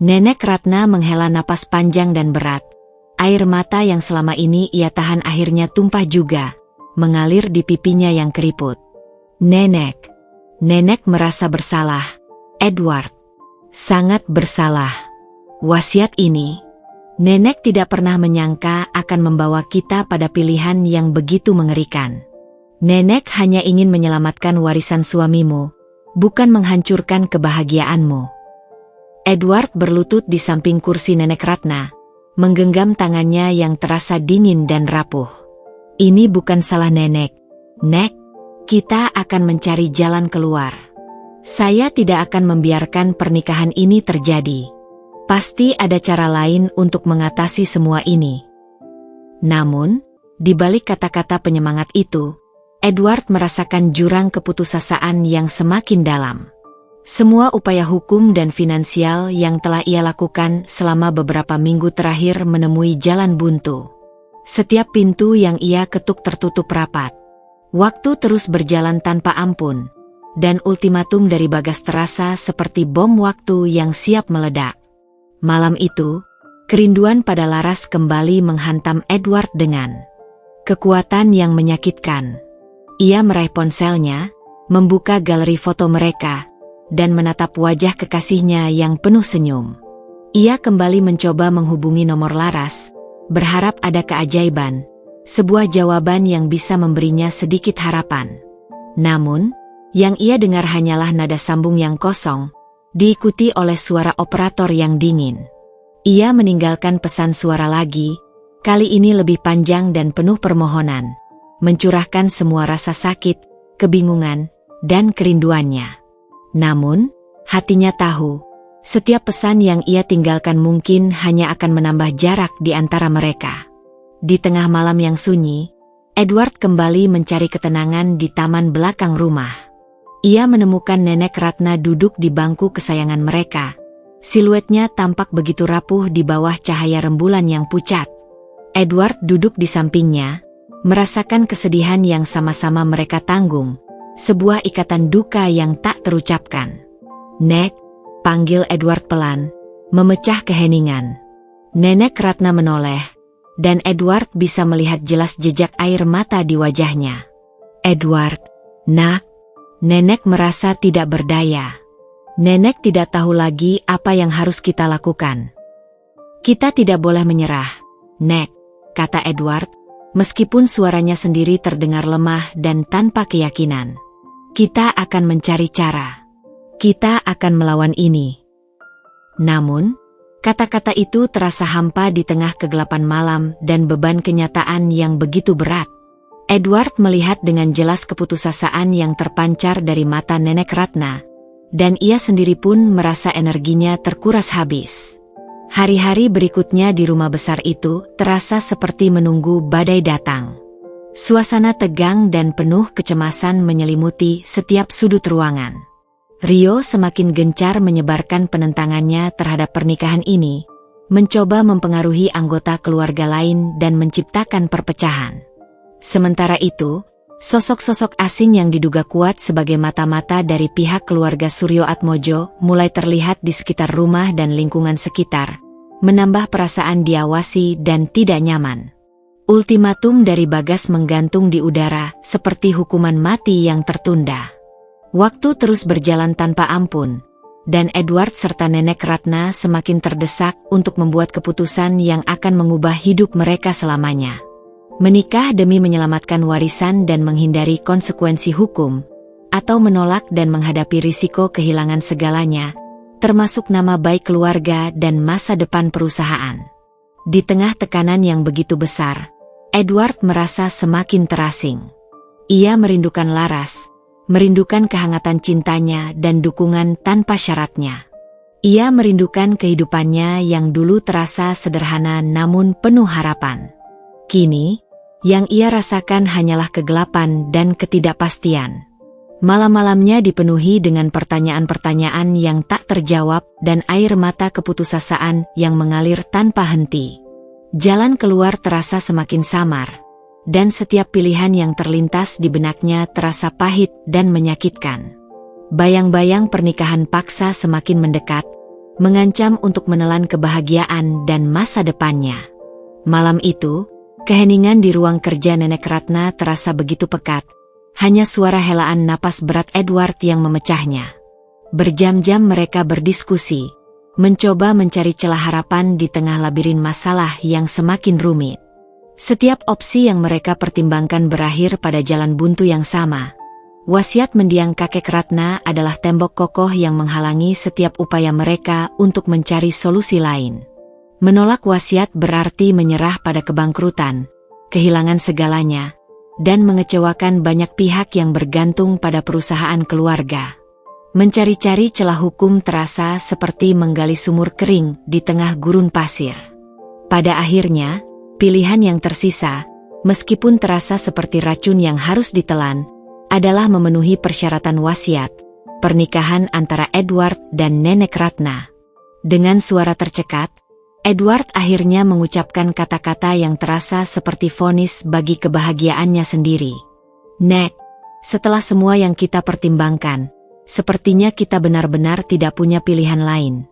Nenek Ratna menghela napas panjang dan berat. Air mata yang selama ini ia tahan akhirnya tumpah juga, mengalir di pipinya yang keriput. Nenek merasa bersalah, Edward. Sangat bersalah. Wasiat ini, Nenek tidak pernah menyangka akan membawa kita pada pilihan yang begitu mengerikan. Nenek hanya ingin menyelamatkan warisan suamimu, bukan menghancurkan kebahagiaanmu. Edward berlutut di samping kursi Nenek Ratna, menggenggam tangannya yang terasa dingin dan rapuh. Ini bukan salah Nenek. Nek, kita akan mencari jalan keluar. Saya tidak akan membiarkan pernikahan ini terjadi. Pasti ada cara lain untuk mengatasi semua ini. Namun, di balik kata-kata penyemangat itu, Edward merasakan jurang keputusasaan yang semakin dalam. Semua upaya hukum dan finansial yang telah ia lakukan selama beberapa minggu terakhir menemui jalan buntu. Setiap pintu yang ia ketuk tertutup rapat. Waktu terus berjalan tanpa ampun, dan ultimatum dari Bagas terasa seperti bom waktu yang siap meledak. Malam itu, kerinduan pada Laras kembali menghantam Edward dengan kekuatan yang menyakitkan. Ia meraih ponselnya, membuka galeri foto mereka, dan menatap wajah kekasihnya yang penuh senyum. Ia kembali mencoba menghubungi nomor Laras, berharap ada keajaiban, sebuah jawaban yang bisa memberinya sedikit harapan. Namun, yang ia dengar hanyalah nada sambung yang kosong, diikuti oleh suara operator yang dingin. Ia meninggalkan pesan suara lagi, kali ini lebih panjang dan penuh permohonan, mencurahkan semua rasa sakit, kebingungan, dan kerinduannya. Namun, hatinya tahu, setiap pesan yang ia tinggalkan mungkin hanya akan menambah jarak di antara mereka. Di tengah malam yang sunyi, Edward kembali mencari ketenangan di taman belakang rumah. Ia menemukan Nenek Ratna duduk di bangku kesayangan mereka. Siluetnya tampak begitu rapuh di bawah cahaya rembulan yang pucat. Edward duduk di sampingnya, merasakan kesedihan yang sama-sama mereka tanggung. Sebuah ikatan duka yang tak terucapkan. Nek, panggil Edward pelan, memecah keheningan. Nenek Ratna menoleh, dan Edward bisa melihat jelas jejak air mata di wajahnya. Edward, nak, Nenek merasa tidak berdaya. Nenek tidak tahu lagi apa yang harus kita lakukan. Kita tidak boleh menyerah, Nek, kata Edward, meskipun suaranya sendiri terdengar lemah dan tanpa keyakinan. Kita akan mencari cara. Kita akan melawan ini. Namun, kata-kata itu terasa hampa di tengah kegelapan malam dan beban kenyataan yang begitu berat. Edward melihat dengan jelas keputusasaan yang terpancar dari mata Nenek Ratna, dan ia sendiri pun merasa energinya terkuras habis. Hari-hari berikutnya di rumah besar itu terasa seperti menunggu badai datang. Suasana tegang dan penuh kecemasan menyelimuti setiap sudut ruangan. Rio semakin gencar menyebarkan penentangannya terhadap pernikahan ini, mencoba mempengaruhi anggota keluarga lain dan menciptakan perpecahan. Sementara itu, sosok-sosok asing yang diduga kuat sebagai mata-mata dari pihak keluarga Suryo Atmojo mulai terlihat di sekitar rumah dan lingkungan sekitar, menambah perasaan diawasi dan tidak nyaman. Ultimatum dari Bagas menggantung di udara seperti hukuman mati yang tertunda. Waktu terus berjalan tanpa ampun, dan Edward serta Nenek Ratna semakin terdesak untuk membuat keputusan yang akan mengubah hidup mereka selamanya. Menikah demi menyelamatkan warisan dan menghindari konsekuensi hukum, atau menolak dan menghadapi risiko kehilangan segalanya, termasuk nama baik keluarga dan masa depan perusahaan. Di tengah tekanan yang begitu besar, Edward merasa semakin terasing. Ia merindukan Laras, merindukan kehangatan cintanya dan dukungan tanpa syaratnya. Ia merindukan kehidupannya yang dulu terasa sederhana namun penuh harapan. Kini, Yang ia rasakan hanyalah kegelapan dan ketidakpastian. Malam-malamnya dipenuhi dengan pertanyaan-pertanyaan yang tak terjawab dan air mata keputusasaan yang mengalir tanpa henti. Jalan keluar terasa semakin samar, dan setiap pilihan yang terlintas di benaknya terasa pahit dan menyakitkan. Bayang-bayang pernikahan paksa semakin mendekat, mengancam untuk menelan kebahagiaan dan masa depannya. Malam itu, keheningan di ruang kerja Nenek Ratna terasa begitu pekat, hanya suara helaan napas berat Edward yang memecahnya. Berjam-jam mereka berdiskusi, mencoba mencari celah harapan di tengah labirin masalah yang semakin rumit. Setiap opsi yang mereka pertimbangkan berakhir pada jalan buntu yang sama. Wasiat mendiang kakek Ratna adalah tembok kokoh yang menghalangi setiap upaya mereka untuk mencari solusi lain. Menolak wasiat berarti menyerah pada kebangkrutan, kehilangan segalanya, dan mengecewakan banyak pihak yang bergantung pada perusahaan keluarga. Mencari-cari celah hukum terasa seperti menggali sumur kering di tengah gurun pasir. Pada akhirnya, pilihan yang tersisa, meskipun terasa seperti racun yang harus ditelan, adalah memenuhi persyaratan wasiat, pernikahan antara Edward dan Nenek Ratna. Dengan suara tercekat, Edward akhirnya mengucapkan kata-kata yang terasa seperti vonis bagi kebahagiaannya sendiri. "Nek, setelah semua yang kita pertimbangkan, sepertinya kita benar-benar tidak punya pilihan lain.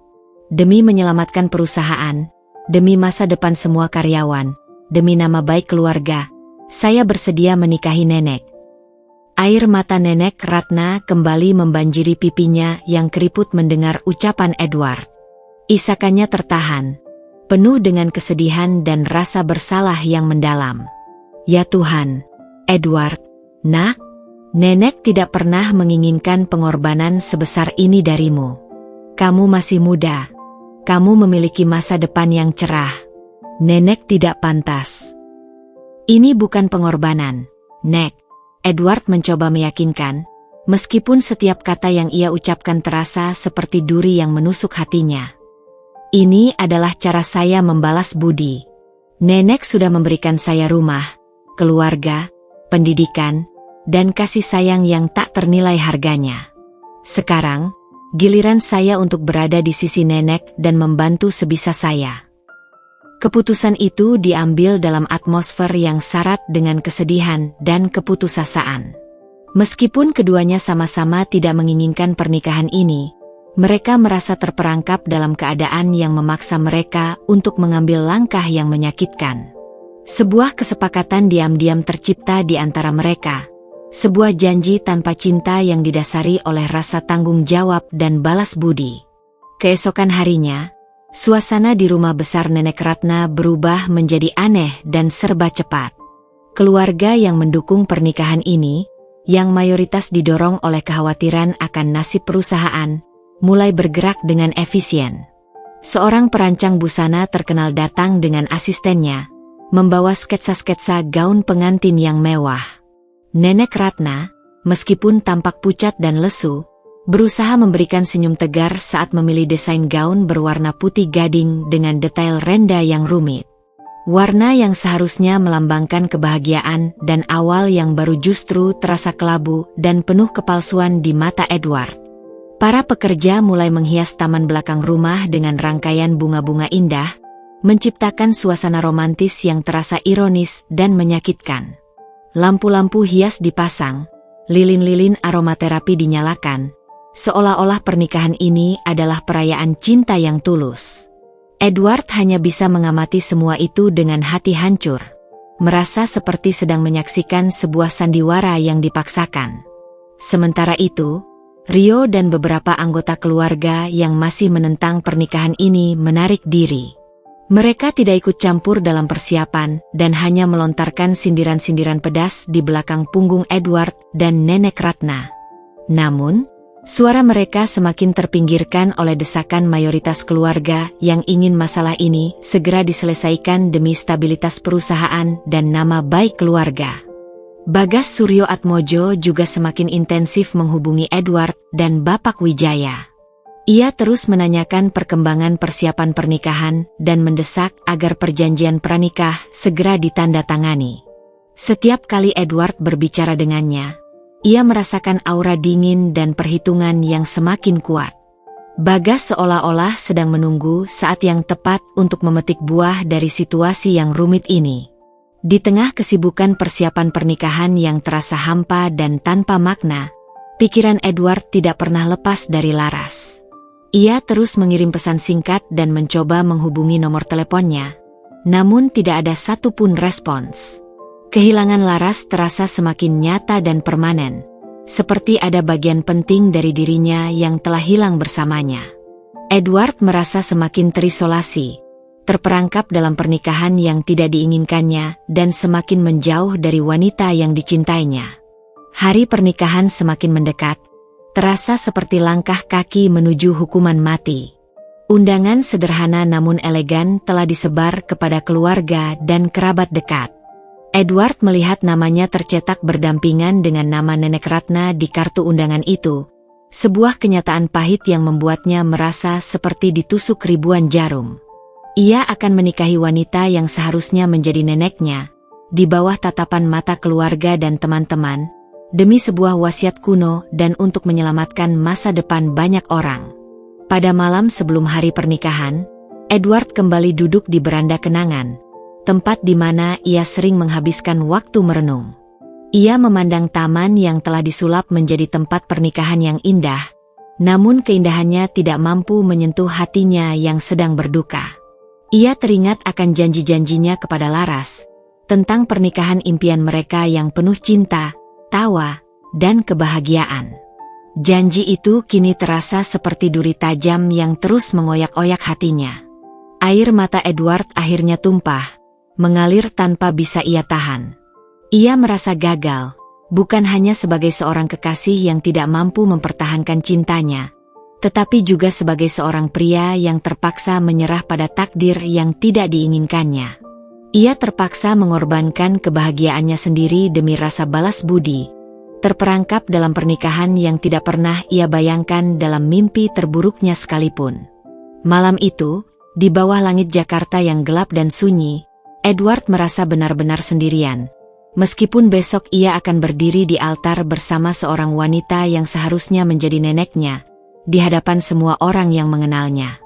Demi menyelamatkan perusahaan, demi masa depan semua karyawan, demi nama baik keluarga, saya bersedia menikahi Nenek." Air mata Nenek Ratna kembali membanjiri pipinya yang keriput mendengar ucapan Edward. Isakannya tertahan, penuh dengan kesedihan dan rasa bersalah yang mendalam. "Ya Tuhan, Edward, nak, Nenek tidak pernah menginginkan pengorbanan sebesar ini darimu. Kamu masih muda, kamu memiliki masa depan yang cerah. Nenek tidak pantas." "Ini bukan pengorbanan, Nek," Edward mencoba meyakinkan, meskipun setiap kata yang ia ucapkan terasa seperti duri yang menusuk hatinya. "Ini adalah cara saya membalas budi. Nenek sudah memberikan saya rumah, keluarga, pendidikan, dan kasih sayang yang tak ternilai harganya. Sekarang, giliran saya untuk berada di sisi Nenek dan membantu sebisa saya." Keputusan itu diambil dalam atmosfer yang syarat dengan kesedihan dan keputusasaan. Meskipun keduanya sama-sama tidak menginginkan pernikahan ini, mereka merasa terperangkap dalam keadaan yang memaksa mereka untuk mengambil langkah yang menyakitkan. Sebuah kesepakatan diam-diam tercipta di antara mereka, sebuah janji tanpa cinta yang didasari oleh rasa tanggung jawab dan balas budi. Keesokan harinya, suasana di rumah besar Nenek Ratna berubah menjadi aneh dan serba cepat. Keluarga yang mendukung pernikahan ini, yang mayoritas didorong oleh kekhawatiran akan nasib perusahaan, mulai bergerak dengan efisien. Seorang perancang busana terkenal datang dengan asistennya, membawa sketsa-sketsa gaun pengantin yang mewah. Nenek Ratna, meskipun tampak pucat dan lesu, berusaha memberikan senyum tegar saat memilih desain gaun berwarna putih gading dengan detail renda yang rumit. Warna yang seharusnya melambangkan kebahagiaan dan awal yang baru justru terasa kelabu dan penuh kepalsuan di mata Edward. Para pekerja mulai menghias taman belakang rumah dengan rangkaian bunga-bunga indah, menciptakan suasana romantis yang terasa ironis dan menyakitkan. Lampu-lampu hias dipasang, lilin-lilin aromaterapi dinyalakan, seolah-olah pernikahan ini adalah perayaan cinta yang tulus. Edward hanya bisa mengamati semua itu dengan hati hancur, merasa seperti sedang menyaksikan sebuah sandiwara yang dipaksakan. Sementara itu, Rio dan beberapa anggota keluarga yang masih menentang pernikahan ini menarik diri. Mereka tidak ikut campur dalam persiapan dan hanya melontarkan sindiran-sindiran pedas di belakang punggung Edward dan Nenek Ratna. Namun, suara mereka semakin terpinggirkan oleh desakan mayoritas keluarga yang ingin masalah ini segera diselesaikan demi stabilitas perusahaan dan nama baik keluarga. Bagas Suryo Atmojo juga semakin intensif menghubungi Edward dan Bapak Wijaya. Ia terus menanyakan perkembangan persiapan pernikahan dan mendesak agar perjanjian pranikah segera ditandatangani. Setiap kali Edward berbicara dengannya, ia merasakan aura dingin dan perhitungan yang semakin kuat. Bagas seolah-olah sedang menunggu saat yang tepat untuk memetik buah dari situasi yang rumit ini. Di tengah kesibukan persiapan pernikahan yang terasa hampa dan tanpa makna, pikiran Edward tidak pernah lepas dari Laras. Ia terus mengirim pesan singkat dan mencoba menghubungi nomor teleponnya, namun tidak ada satupun respons. Kehilangan Laras terasa semakin nyata dan permanen, seperti ada bagian penting dari dirinya yang telah hilang bersamanya. Edward merasa semakin terisolasi, terperangkap dalam pernikahan yang tidak diinginkannya dan semakin menjauh dari wanita yang dicintainya. Hari pernikahan semakin mendekat, terasa seperti langkah kaki menuju hukuman mati. Undangan sederhana namun elegan telah disebar kepada keluarga dan kerabat dekat. Edward melihat namanya tercetak berdampingan dengan nama Nenek Ratna di kartu undangan itu, sebuah kenyataan pahit yang membuatnya merasa seperti ditusuk ribuan jarum. Ia akan menikahi wanita yang seharusnya menjadi neneknya, di bawah tatapan mata keluarga dan teman-teman, demi sebuah wasiat kuno dan untuk menyelamatkan masa depan banyak orang. Pada malam sebelum hari pernikahan, Edward kembali duduk di beranda kenangan, tempat di mana ia sering menghabiskan waktu merenung. Ia memandang taman yang telah disulap menjadi tempat pernikahan yang indah, namun keindahannya tidak mampu menyentuh hatinya yang sedang berduka. Ia teringat akan janji-janjinya kepada Laras, tentang pernikahan impian mereka yang penuh cinta, tawa, dan kebahagiaan. Janji itu kini terasa seperti duri tajam yang terus mengoyak-oyak hatinya. Air mata Edward akhirnya tumpah, mengalir tanpa bisa ia tahan. Ia merasa gagal, bukan hanya sebagai seorang kekasih yang tidak mampu mempertahankan cintanya, tetapi juga sebagai seorang pria yang terpaksa menyerah pada takdir yang tidak diinginkannya. Ia terpaksa mengorbankan kebahagiaannya sendiri demi rasa balas budi, terperangkap dalam pernikahan yang tidak pernah ia bayangkan dalam mimpi terburuknya sekalipun. Malam itu, di bawah langit Jakarta yang gelap dan sunyi, Edward merasa benar-benar sendirian. Meskipun besok ia akan berdiri di altar bersama seorang wanita yang seharusnya menjadi neneknya, di hadapan semua orang yang mengenalnya.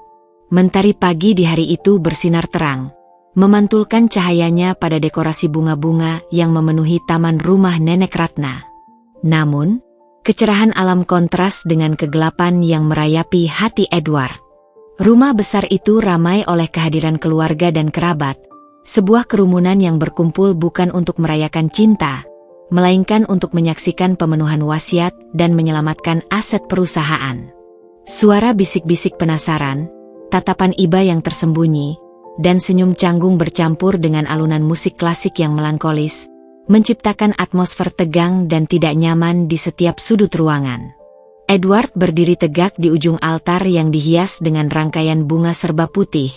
Mentari pagi di hari itu bersinar terang, memantulkan cahayanya pada dekorasi bunga-bunga yang memenuhi taman rumah Nenek Ratna. Namun, kecerahan alam kontras dengan kegelapan yang merayapi hati Edward. Rumah besar itu ramai oleh kehadiran keluarga dan kerabat, sebuah kerumunan yang berkumpul bukan untuk merayakan cinta, melainkan untuk menyaksikan pemenuhan wasiat dan menyelamatkan aset perusahaan. Suara bisik-bisik penasaran, tatapan iba yang tersembunyi, dan senyum canggung bercampur dengan alunan musik klasik yang melankolis, menciptakan atmosfer tegang dan tidak nyaman di setiap sudut ruangan. Edward berdiri tegak di ujung altar yang dihias dengan rangkaian bunga serba putih,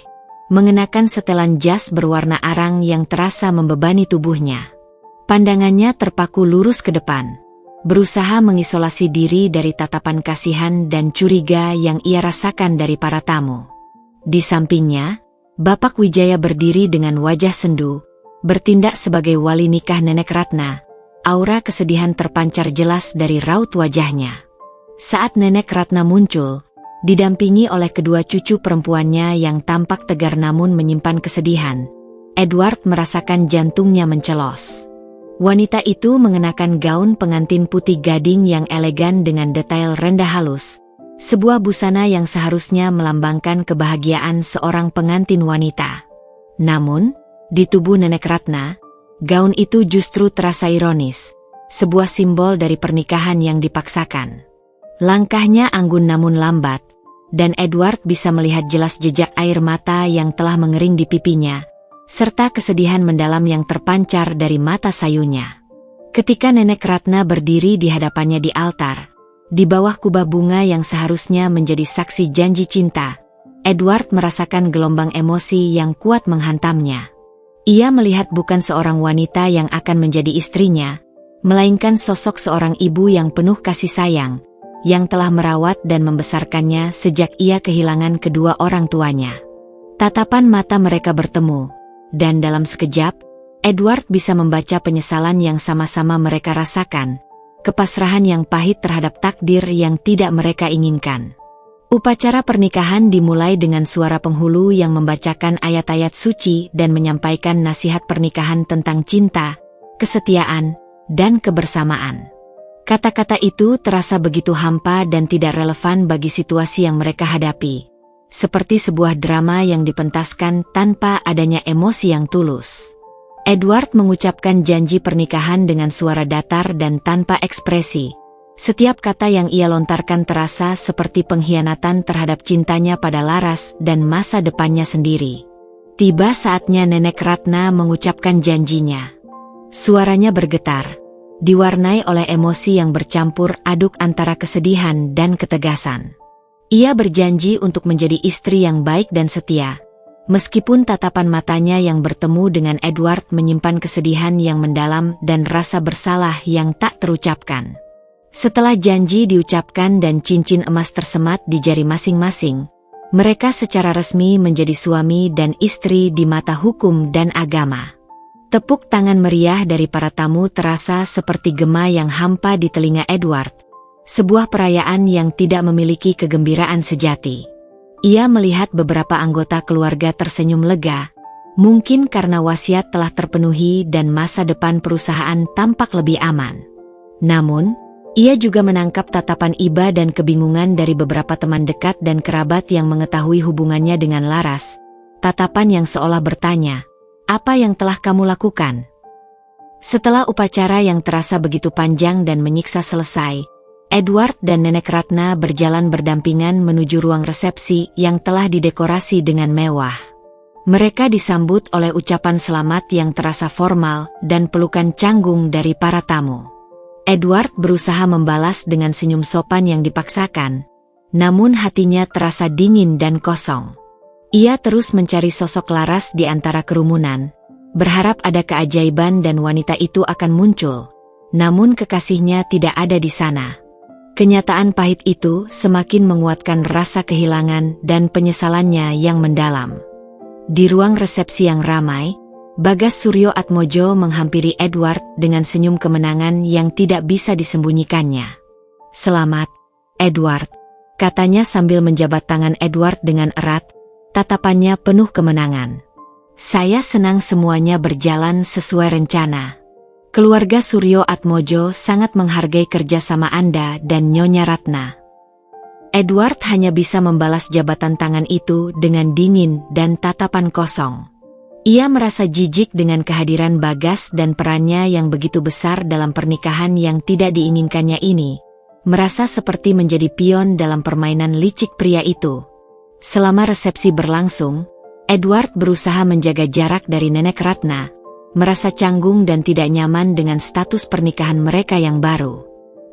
mengenakan setelan jas berwarna arang yang terasa membebani tubuhnya. Pandangannya terpaku lurus ke depan, berusaha mengisolasi diri dari tatapan kasihan dan curiga yang ia rasakan dari para tamu. Di sampingnya, Bapak Wijaya berdiri dengan wajah sendu, bertindak sebagai wali nikah Nenek Ratna. Aura kesedihan terpancar jelas dari raut wajahnya. Saat Nenek Ratna muncul, didampingi oleh kedua cucu perempuannya yang tampak tegar namun menyimpan kesedihan, Edward merasakan jantungnya mencelos. Wanita itu mengenakan gaun pengantin putih gading yang elegan dengan detail rendah halus, sebuah busana yang seharusnya melambangkan kebahagiaan seorang pengantin wanita. Namun, di tubuh Nenek Ratna, gaun itu justru terasa ironis, sebuah simbol dari pernikahan yang dipaksakan. Langkahnya anggun namun lambat, dan Edward bisa melihat jelas jejak air mata yang telah mengering di pipinya, serta kesedihan mendalam yang terpancar dari mata sayunya. Ketika Nenek Ratna berdiri di hadapannya di altar, di bawah kubah bunga yang seharusnya menjadi saksi janji cinta, Edward merasakan gelombang emosi yang kuat menghantamnya. Ia melihat bukan seorang wanita yang akan menjadi istrinya, melainkan sosok seorang ibu yang penuh kasih sayang, yang telah merawat dan membesarkannya sejak ia kehilangan kedua orang tuanya. Tatapan mata mereka bertemu, dan dalam sekejap, Edward bisa membaca penyesalan yang sama-sama mereka rasakan, kepasrahan yang pahit terhadap takdir yang tidak mereka inginkan. Upacara pernikahan dimulai dengan suara penghulu yang membacakan ayat-ayat suci dan menyampaikan nasihat pernikahan tentang cinta, kesetiaan, dan kebersamaan. Kata-kata itu terasa begitu hampa dan tidak relevan bagi situasi yang mereka hadapi, seperti sebuah drama yang dipentaskan tanpa adanya emosi yang tulus. Edward mengucapkan janji pernikahan dengan suara datar dan tanpa ekspresi. Setiap kata yang ia lontarkan terasa seperti pengkhianatan terhadap cintanya pada Laras dan masa depannya sendiri. Tiba saatnya Nenek Ratna mengucapkan janjinya. Suaranya bergetar, diwarnai oleh emosi yang bercampur aduk antara kesedihan dan ketegasan. Ia berjanji untuk menjadi istri yang baik dan setia. Meskipun tatapan matanya yang bertemu dengan Edward menyimpan kesedihan yang mendalam dan rasa bersalah yang tak terucapkan. Setelah janji diucapkan dan cincin emas tersemat di jari masing-masing, mereka secara resmi menjadi suami dan istri di mata hukum dan agama. Tepuk tangan meriah dari para tamu terasa seperti gema yang hampa di telinga Edward, sebuah perayaan yang tidak memiliki kegembiraan sejati. Ia melihat beberapa anggota keluarga tersenyum lega, mungkin karena wasiat telah terpenuhi dan masa depan perusahaan tampak lebih aman. Namun, ia juga menangkap tatapan iba dan kebingungan dari beberapa teman dekat dan kerabat yang mengetahui hubungannya dengan Laras, tatapan yang seolah bertanya, "Apa yang telah kamu lakukan?" Setelah upacara yang terasa begitu panjang dan menyiksa selesai, Edward dan Nenek Ratna berjalan berdampingan menuju ruang resepsi yang telah didekorasi dengan mewah. Mereka disambut oleh ucapan selamat yang terasa formal dan pelukan canggung dari para tamu. Edward berusaha membalas dengan senyum sopan yang dipaksakan, namun hatinya terasa dingin dan kosong. Ia terus mencari sosok Laras di antara kerumunan, berharap ada keajaiban dan wanita itu akan muncul, namun kekasihnya tidak ada di sana. Kenyataan pahit itu semakin menguatkan rasa kehilangan dan penyesalannya yang mendalam. Di ruang resepsi yang ramai, Bagas Suryo Atmojo menghampiri Edward dengan senyum kemenangan yang tidak bisa disembunyikannya. "Selamat, Edward," katanya sambil menjabat tangan Edward dengan erat, tatapannya penuh kemenangan. "Saya senang semuanya berjalan sesuai rencana. Keluarga Suryo Atmojo sangat menghargai kerjasama Anda dan Nyonya Ratna." Edward hanya bisa membalas jabatan tangan itu dengan dingin dan tatapan kosong. Ia merasa jijik dengan kehadiran Bagas dan perannya yang begitu besar dalam pernikahan yang tidak diinginkannya ini, merasa seperti menjadi pion dalam permainan licik pria itu. Selama resepsi berlangsung, Edward berusaha menjaga jarak dari Nenek Ratna, merasa canggung dan tidak nyaman dengan status pernikahan mereka yang baru.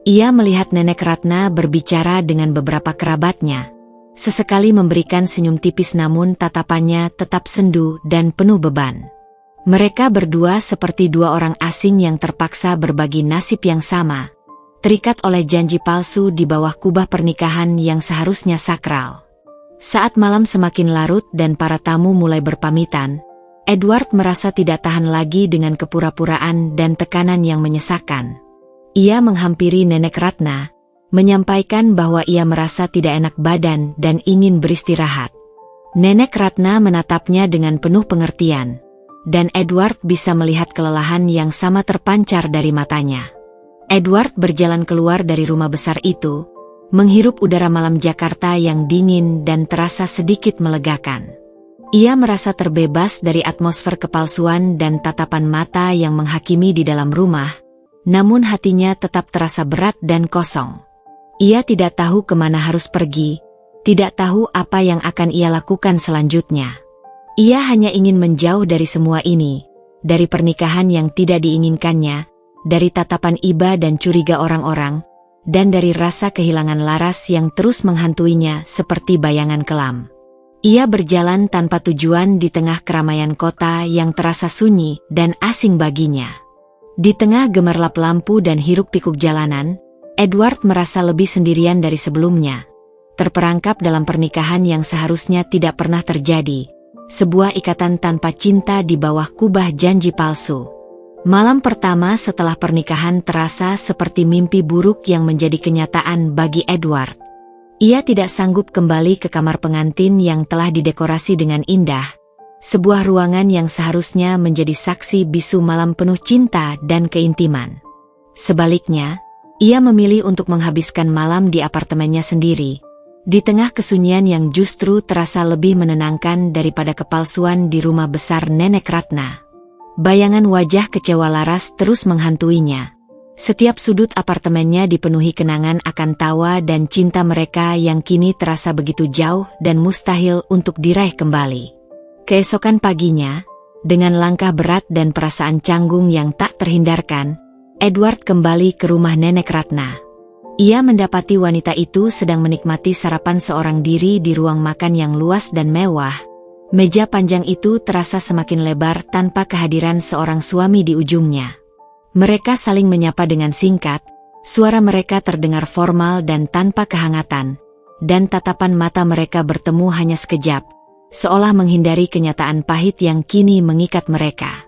Ia melihat Nenek Ratna berbicara dengan beberapa kerabatnya, sesekali memberikan senyum tipis namun tatapannya tetap sendu dan penuh beban. Mereka berdua seperti dua orang asing yang terpaksa berbagi nasib yang sama, terikat oleh janji palsu di bawah kubah pernikahan yang seharusnya sakral. Saat malam semakin larut dan para tamu mulai berpamitan, Edward merasa tidak tahan lagi dengan kepura-puraan dan tekanan yang menyesakan. Ia menghampiri Nenek Ratna, menyampaikan bahwa ia merasa tidak enak badan dan ingin beristirahat. Nenek Ratna menatapnya dengan penuh pengertian, dan Edward bisa melihat kelelahan yang sama terpancar dari matanya. Edward berjalan keluar dari rumah besar itu, menghirup udara malam Jakarta yang dingin dan terasa sedikit melegakan. Ia merasa terbebas dari atmosfer kepalsuan dan tatapan mata yang menghakimi di dalam rumah, namun hatinya tetap terasa berat dan kosong. Ia tidak tahu kemana harus pergi, tidak tahu apa yang akan ia lakukan selanjutnya. Ia hanya ingin menjauh dari semua ini, dari pernikahan yang tidak diinginkannya, dari tatapan iba dan curiga orang-orang, dan dari rasa kehilangan Laras yang terus menghantuinya seperti bayangan kelam. Ia berjalan tanpa tujuan di tengah keramaian kota yang terasa sunyi dan asing baginya. Di tengah gemerlap lampu dan hiruk-pikuk jalanan, Edward merasa lebih sendirian dari sebelumnya, terperangkap dalam pernikahan yang seharusnya tidak pernah terjadi, sebuah ikatan tanpa cinta di bawah kubah janji palsu. Malam pertama setelah pernikahan terasa seperti mimpi buruk yang menjadi kenyataan bagi Edward. Ia tidak sanggup kembali ke kamar pengantin yang telah didekorasi dengan indah, sebuah ruangan yang seharusnya menjadi saksi bisu malam penuh cinta dan keintiman. Sebaliknya, ia memilih untuk menghabiskan malam di apartemennya sendiri, di tengah kesunyian yang justru terasa lebih menenangkan daripada kepalsuan di rumah besar Nenek Ratna. Bayangan wajah kecewa Laras terus menghantuinya. Setiap sudut apartemennya dipenuhi kenangan akan tawa dan cinta mereka yang kini terasa begitu jauh dan mustahil untuk diraih kembali. Keesokan paginya, dengan langkah berat dan perasaan canggung yang tak terhindarkan, Edward kembali ke rumah Nenek Ratna. Ia mendapati wanita itu sedang menikmati sarapan seorang diri di ruang makan yang luas dan mewah. Meja panjang itu terasa semakin lebar tanpa kehadiran seorang suami di ujungnya. Mereka saling menyapa dengan singkat, suara mereka terdengar formal dan tanpa kehangatan, dan tatapan mata mereka bertemu hanya sekejap, seolah menghindari kenyataan pahit yang kini mengikat mereka.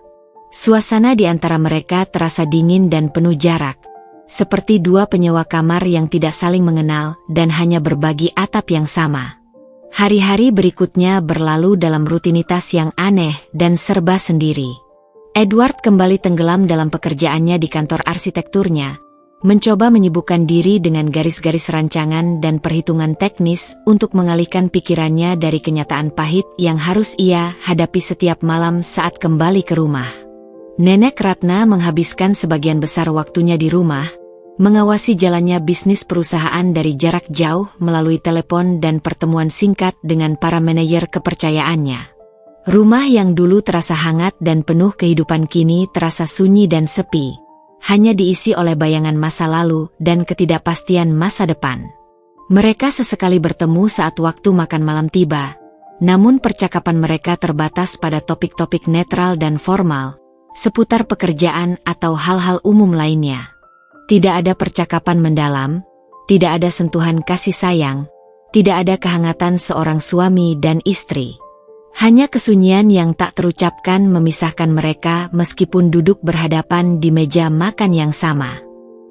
Suasana di antara mereka terasa dingin dan penuh jarak, seperti dua penyewa kamar yang tidak saling mengenal dan hanya berbagi atap yang sama. Hari-hari berikutnya berlalu dalam rutinitas yang aneh dan serba sendiri. Edward kembali tenggelam dalam pekerjaannya di kantor arsitekturnya, mencoba menyibukkan diri dengan garis-garis rancangan dan perhitungan teknis untuk mengalihkan pikirannya dari kenyataan pahit yang harus ia hadapi setiap malam saat kembali ke rumah. Nenek Ratna menghabiskan sebagian besar waktunya di rumah, mengawasi jalannya bisnis perusahaan dari jarak jauh melalui telepon dan pertemuan singkat dengan para manajer kepercayaannya. Rumah yang dulu terasa hangat dan penuh kehidupan kini terasa sunyi dan sepi, hanya diisi oleh bayangan masa lalu dan ketidakpastian masa depan. Mereka sesekali bertemu saat waktu makan malam tiba, namun percakapan mereka terbatas pada topik-topik netral dan formal, seputar pekerjaan atau hal-hal umum lainnya. Tidak ada percakapan mendalam, tidak ada sentuhan kasih sayang, tidak ada kehangatan seorang suami dan istri. Hanya kesunyian yang tak terucapkan memisahkan mereka meskipun duduk berhadapan di meja makan yang sama.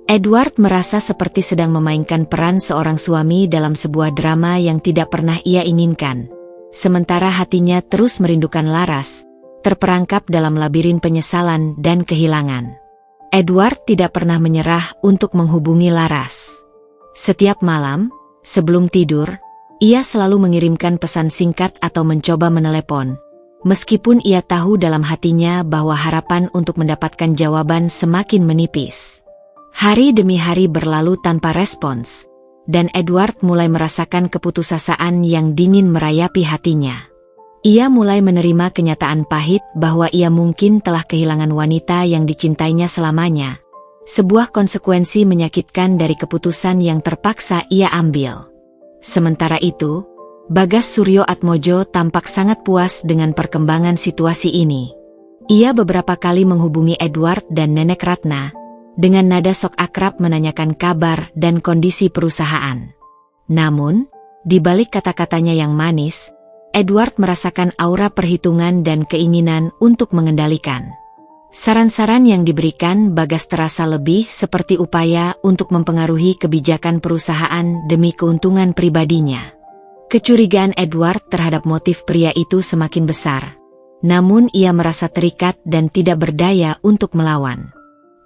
Edward merasa seperti sedang memainkan peran seorang suami dalam sebuah drama yang tidak pernah ia inginkan. Sementara hatinya terus merindukan Laras, terperangkap dalam labirin penyesalan dan kehilangan. Edward tidak pernah menyerah untuk menghubungi Laras. Setiap malam, sebelum tidur, ia selalu mengirimkan pesan singkat atau mencoba menelepon, meskipun ia tahu dalam hatinya bahwa harapan untuk mendapatkan jawaban semakin menipis. Hari demi hari berlalu tanpa respons, dan Edward mulai merasakan keputusasaan yang dingin merayapi hatinya. Ia mulai menerima kenyataan pahit bahwa ia mungkin telah kehilangan wanita yang dicintainya selamanya. Sebuah konsekuensi menyakitkan dari keputusan yang terpaksa ia ambil. Sementara itu, Bagas Suryo Atmojo tampak sangat puas dengan perkembangan situasi ini. Ia beberapa kali menghubungi Edward dan Nenek Ratna, dengan nada sok akrab menanyakan kabar dan kondisi perusahaan. Namun, di balik kata-katanya yang manis, Edward merasakan aura perhitungan dan keinginan untuk mengendalikan. Saran-saran yang diberikan Bagas terasa lebih seperti upaya untuk mempengaruhi kebijakan perusahaan demi keuntungan pribadinya. Kecurigaan Edward terhadap motif pria itu semakin besar. Namun ia merasa terikat dan tidak berdaya untuk melawan.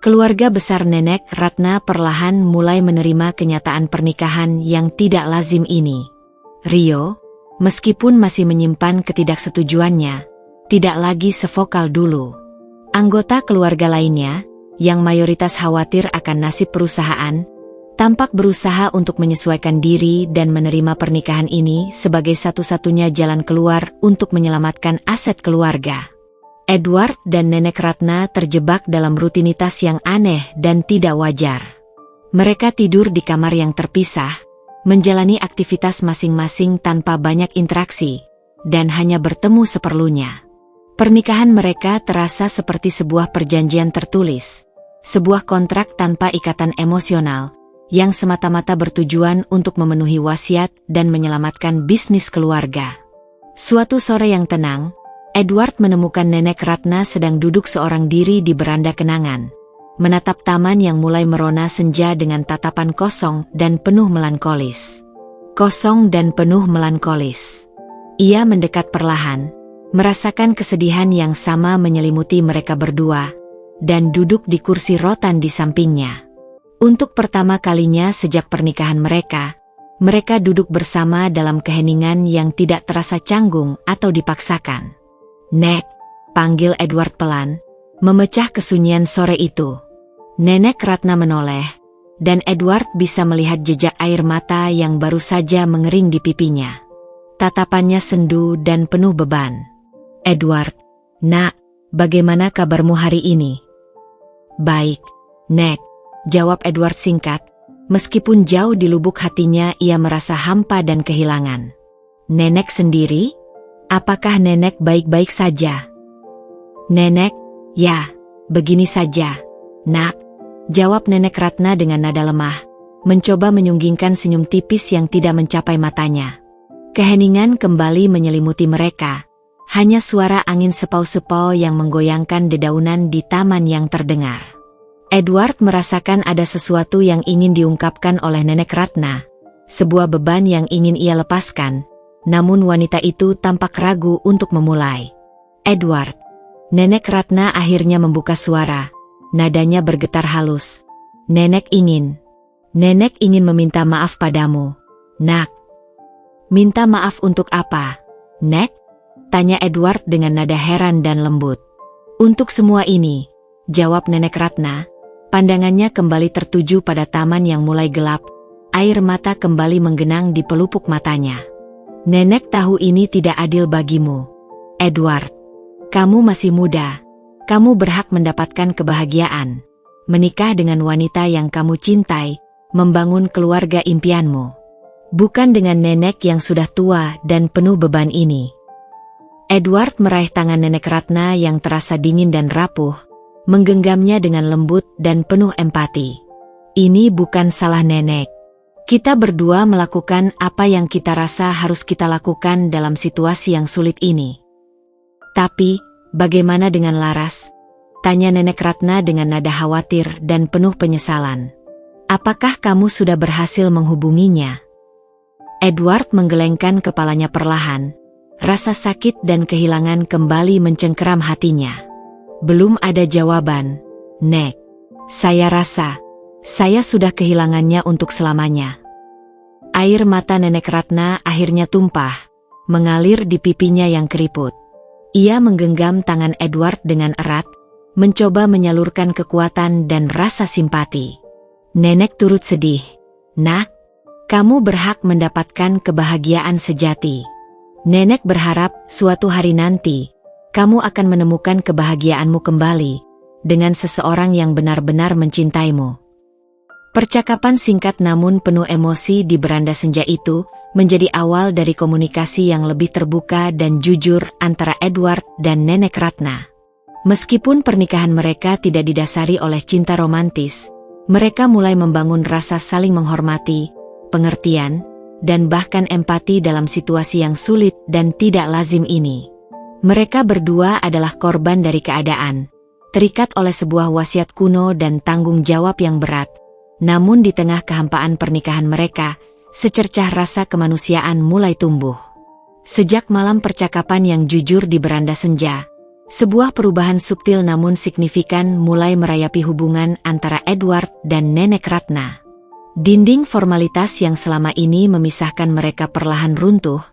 Keluarga besar Nenek Ratna perlahan mulai menerima kenyataan pernikahan yang tidak lazim ini. Rio, meskipun masih menyimpan ketidaksetujuannya, tidak lagi sevokal dulu. Anggota keluarga lainnya, yang mayoritas khawatir akan nasib perusahaan, tampak berusaha untuk menyesuaikan diri dan menerima pernikahan ini sebagai satu-satunya jalan keluar untuk menyelamatkan aset keluarga. Edward dan Nenek Ratna terjebak dalam rutinitas yang aneh dan tidak wajar. Mereka tidur di kamar yang terpisah, menjalani aktivitas masing-masing tanpa banyak interaksi, dan hanya bertemu seperlunya. Pernikahan mereka terasa seperti sebuah perjanjian tertulis, sebuah kontrak tanpa ikatan emosional, yang semata-mata bertujuan untuk memenuhi wasiat dan menyelamatkan bisnis keluarga. Suatu sore yang tenang, Edward menemukan Nenek Ratna sedang duduk seorang diri di beranda kenangan, menatap taman yang mulai merona senja dengan tatapan kosong dan penuh melankolis. Kosong dan penuh melankolis. Ia mendekat perlahan, merasakan kesedihan yang sama menyelimuti mereka berdua, dan duduk di kursi rotan di sampingnya. Untuk pertama kalinya sejak pernikahan mereka duduk bersama dalam keheningan yang tidak terasa canggung atau dipaksakan. "Nek," panggil Edward pelan, memecah kesunyian sore itu. Nenek Ratna menoleh, dan Edward bisa melihat jejak air mata yang baru saja mengering di pipinya. Tatapannya sendu dan penuh beban. "Edward, nak, bagaimana kabarmu hari ini?" "Baik, Nek," jawab Edward singkat, meskipun jauh di lubuk hatinya ia merasa hampa dan kehilangan. "Nenek sendiri? Apakah Nenek baik-baik saja?" "Nenek, ya, begini saja, Nak," jawab Nenek Ratna dengan nada lemah, mencoba menyunggingkan senyum tipis yang tidak mencapai matanya. Keheningan kembali menyelimuti mereka, hanya suara angin sepau-sepau yang menggoyangkan dedaunan di taman yang terdengar. Edward merasakan ada sesuatu yang ingin diungkapkan oleh Nenek Ratna, sebuah beban yang ingin ia lepaskan. Namun wanita itu tampak ragu untuk memulai. "Edward," Nenek Ratna akhirnya membuka suara, nadanya bergetar halus. Nenek ingin meminta maaf padamu, Nak." "Minta maaf untuk apa, Nek?" tanya Edward dengan nada heran dan lembut. "Untuk semua ini," jawab Nenek Ratna, pandangannya kembali tertuju pada taman yang mulai gelap, air mata kembali menggenang di pelupuk matanya. "Nenek tahu ini tidak adil bagimu, Edward. Kamu masih muda, kamu berhak mendapatkan kebahagiaan, menikah dengan wanita yang kamu cintai, membangun keluarga impianmu. Bukan dengan nenek yang sudah tua dan penuh beban ini." Edward meraih tangan Nenek Ratna yang terasa dingin dan rapuh, menggenggamnya dengan lembut dan penuh empati. "Ini bukan salah Nenek. Kita berdua melakukan apa yang kita rasa harus kita lakukan dalam situasi yang sulit ini." "Tapi, bagaimana dengan Laras?" tanya Nenek Ratna dengan nada khawatir dan penuh penyesalan. "Apakah kamu sudah berhasil menghubunginya?" Edward menggelengkan kepalanya perlahan, rasa sakit dan kehilangan kembali mencengkeram hatinya. "Belum ada jawaban, Nek. Saya rasa saya sudah kehilangannya untuk selamanya." Air mata Nenek Ratna akhirnya tumpah, mengalir di pipinya yang keriput. Ia menggenggam tangan Edward dengan erat, mencoba menyalurkan kekuatan dan rasa simpati. Nenek turut sedih. "Nak, kamu berhak mendapatkan kebahagiaan sejati. Nenek berharap suatu hari nanti, kamu akan menemukan kebahagiaanmu kembali, dengan seseorang yang benar-benar mencintaimu." Percakapan singkat namun penuh emosi di beranda senja itu menjadi awal dari komunikasi yang lebih terbuka dan jujur antara Edward dan Nenek Ratna. Meskipun pernikahan mereka tidak didasari oleh cinta romantis, mereka mulai membangun rasa saling menghormati, pengertian, dan bahkan empati dalam situasi yang sulit dan tidak lazim ini. Mereka berdua adalah korban dari keadaan, terikat oleh sebuah wasiat kuno dan tanggung jawab yang berat. Namun di tengah kehampaan pernikahan mereka, secercah rasa kemanusiaan mulai tumbuh. Sejak malam percakapan yang jujur di beranda senja, sebuah perubahan subtil namun signifikan mulai merayapi hubungan antara Edward dan Nenek Ratna. Dinding formalitas yang selama ini memisahkan mereka perlahan runtuh,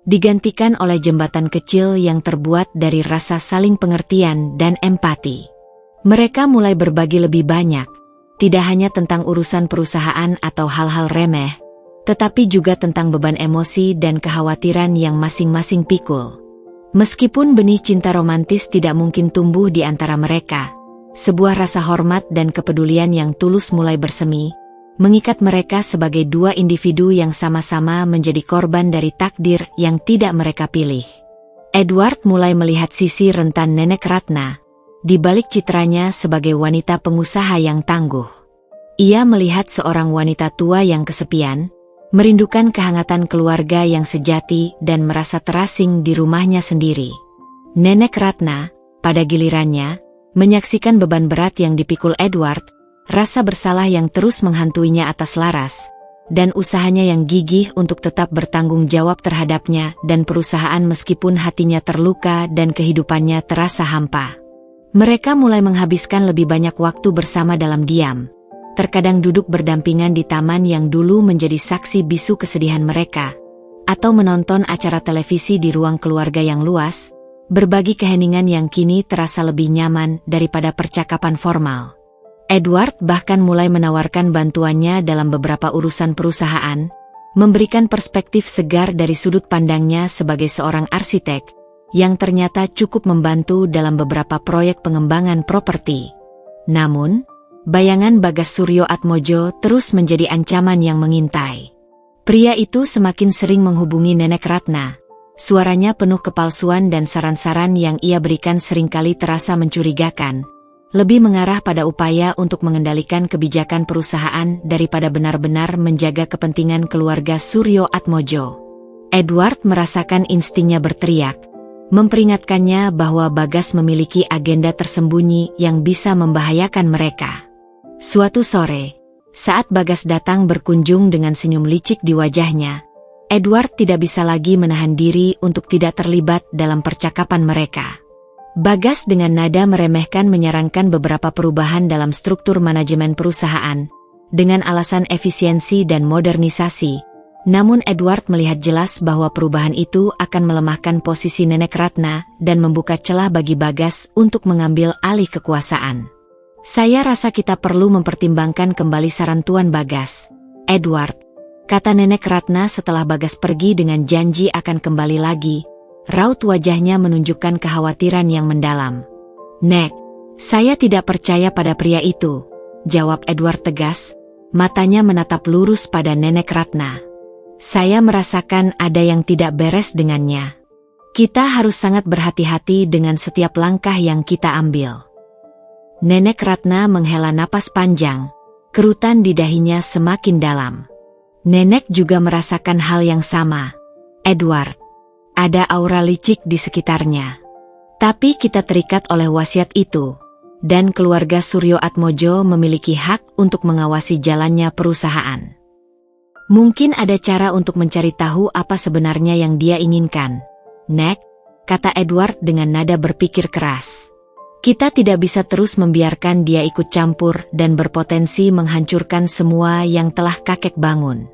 digantikan oleh jembatan kecil yang terbuat dari rasa saling pengertian dan empati. Mereka mulai berbagi lebih banyak, tidak hanya tentang urusan perusahaan atau hal-hal remeh, tetapi juga tentang beban emosi dan kekhawatiran yang masing-masing pikul. Meskipun benih cinta romantis tidak mungkin tumbuh di antara mereka, sebuah rasa hormat dan kepedulian yang tulus mulai bersemi, mengikat mereka sebagai dua individu yang sama-sama menjadi korban dari takdir yang tidak mereka pilih. Edward mulai melihat sisi rentan Nenek Ratna, di balik citranya sebagai wanita pengusaha yang tangguh. Ia melihat seorang wanita tua yang kesepian, merindukan kehangatan keluarga yang sejati dan merasa terasing di rumahnya sendiri. Nenek Ratna, pada gilirannya, menyaksikan beban berat yang dipikul Edward, rasa bersalah yang terus menghantuinya atas Laras, dan usahanya yang gigih untuk tetap bertanggung jawab terhadapnya dan perusahaan meskipun hatinya terluka dan kehidupannya terasa hampa. Mereka mulai menghabiskan lebih banyak waktu bersama dalam diam, terkadang duduk berdampingan di taman yang dulu menjadi saksi bisu kesedihan mereka, atau menonton acara televisi di ruang keluarga yang luas, berbagi keheningan yang kini terasa lebih nyaman daripada percakapan formal. Edward bahkan mulai menawarkan bantuannya dalam beberapa urusan perusahaan, memberikan perspektif segar dari sudut pandangnya sebagai seorang arsitek, yang ternyata cukup membantu dalam beberapa proyek pengembangan properti. Namun, bayangan Bagas Suryoatmojo terus menjadi ancaman yang mengintai. Pria itu semakin sering menghubungi Nenek Ratna. Suaranya penuh kepalsuan dan saran-saran yang ia berikan seringkali terasa mencurigakan, lebih mengarah pada upaya untuk mengendalikan kebijakan perusahaan daripada benar-benar menjaga kepentingan keluarga Suryoatmojo. Edward merasakan instingnya berteriak, memperingatkannya bahwa Bagas memiliki agenda tersembunyi yang bisa membahayakan mereka. Suatu sore, saat Bagas datang berkunjung dengan senyum licik di wajahnya, Edward tidak bisa lagi menahan diri untuk tidak terlibat dalam percakapan mereka. Bagas dengan nada meremehkan menyarankan beberapa perubahan dalam struktur manajemen perusahaan, dengan alasan efisiensi dan modernisasi, namun Edward melihat jelas bahwa perubahan itu akan melemahkan posisi Nenek Ratna dan membuka celah bagi Bagas untuk mengambil alih kekuasaan. Saya rasa kita perlu mempertimbangkan kembali saran Tuan Bagas, Edward, kata Nenek Ratna setelah Bagas pergi dengan janji akan kembali lagi. Raut wajahnya menunjukkan kekhawatiran yang mendalam. Nek, saya tidak percaya pada pria itu, jawab Edward tegas, matanya menatap lurus pada Nenek Ratna. Saya merasakan ada yang tidak beres dengannya. Kita harus sangat berhati-hati dengan setiap langkah yang kita ambil. Nenek Ratna menghela napas panjang, kerutan di dahinya semakin dalam. Nenek juga merasakan hal yang sama. Edward, ada aura licik di sekitarnya. Tapi kita terikat oleh wasiat itu, dan keluarga Suryoatmojo memiliki hak untuk mengawasi jalannya perusahaan. Mungkin ada cara untuk mencari tahu apa sebenarnya yang dia inginkan. Nek, kata Edward dengan nada berpikir keras. Kita tidak bisa terus membiarkan dia ikut campur dan berpotensi menghancurkan semua yang telah kakek bangun.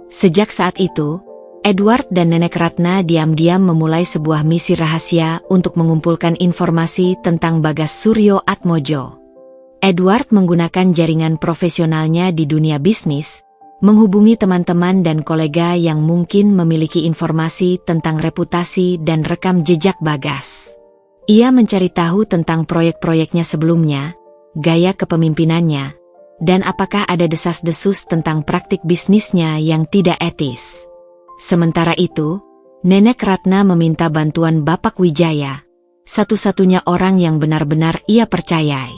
Sejak saat itu, Edward dan Nenek Ratna diam-diam memulai sebuah misi rahasia untuk mengumpulkan informasi tentang Bagas Suryoatmojo. Edward menggunakan jaringan profesionalnya di dunia bisnis, menghubungi teman-teman dan kolega yang mungkin memiliki informasi tentang reputasi dan rekam jejak Bagas. Ia mencari tahu tentang proyek-proyeknya sebelumnya, gaya kepemimpinannya, dan apakah ada desas-desus tentang praktik bisnisnya yang tidak etis. Sementara itu, Nenek Ratna meminta bantuan Bapak Wijaya, satu-satunya orang yang benar-benar ia percayai.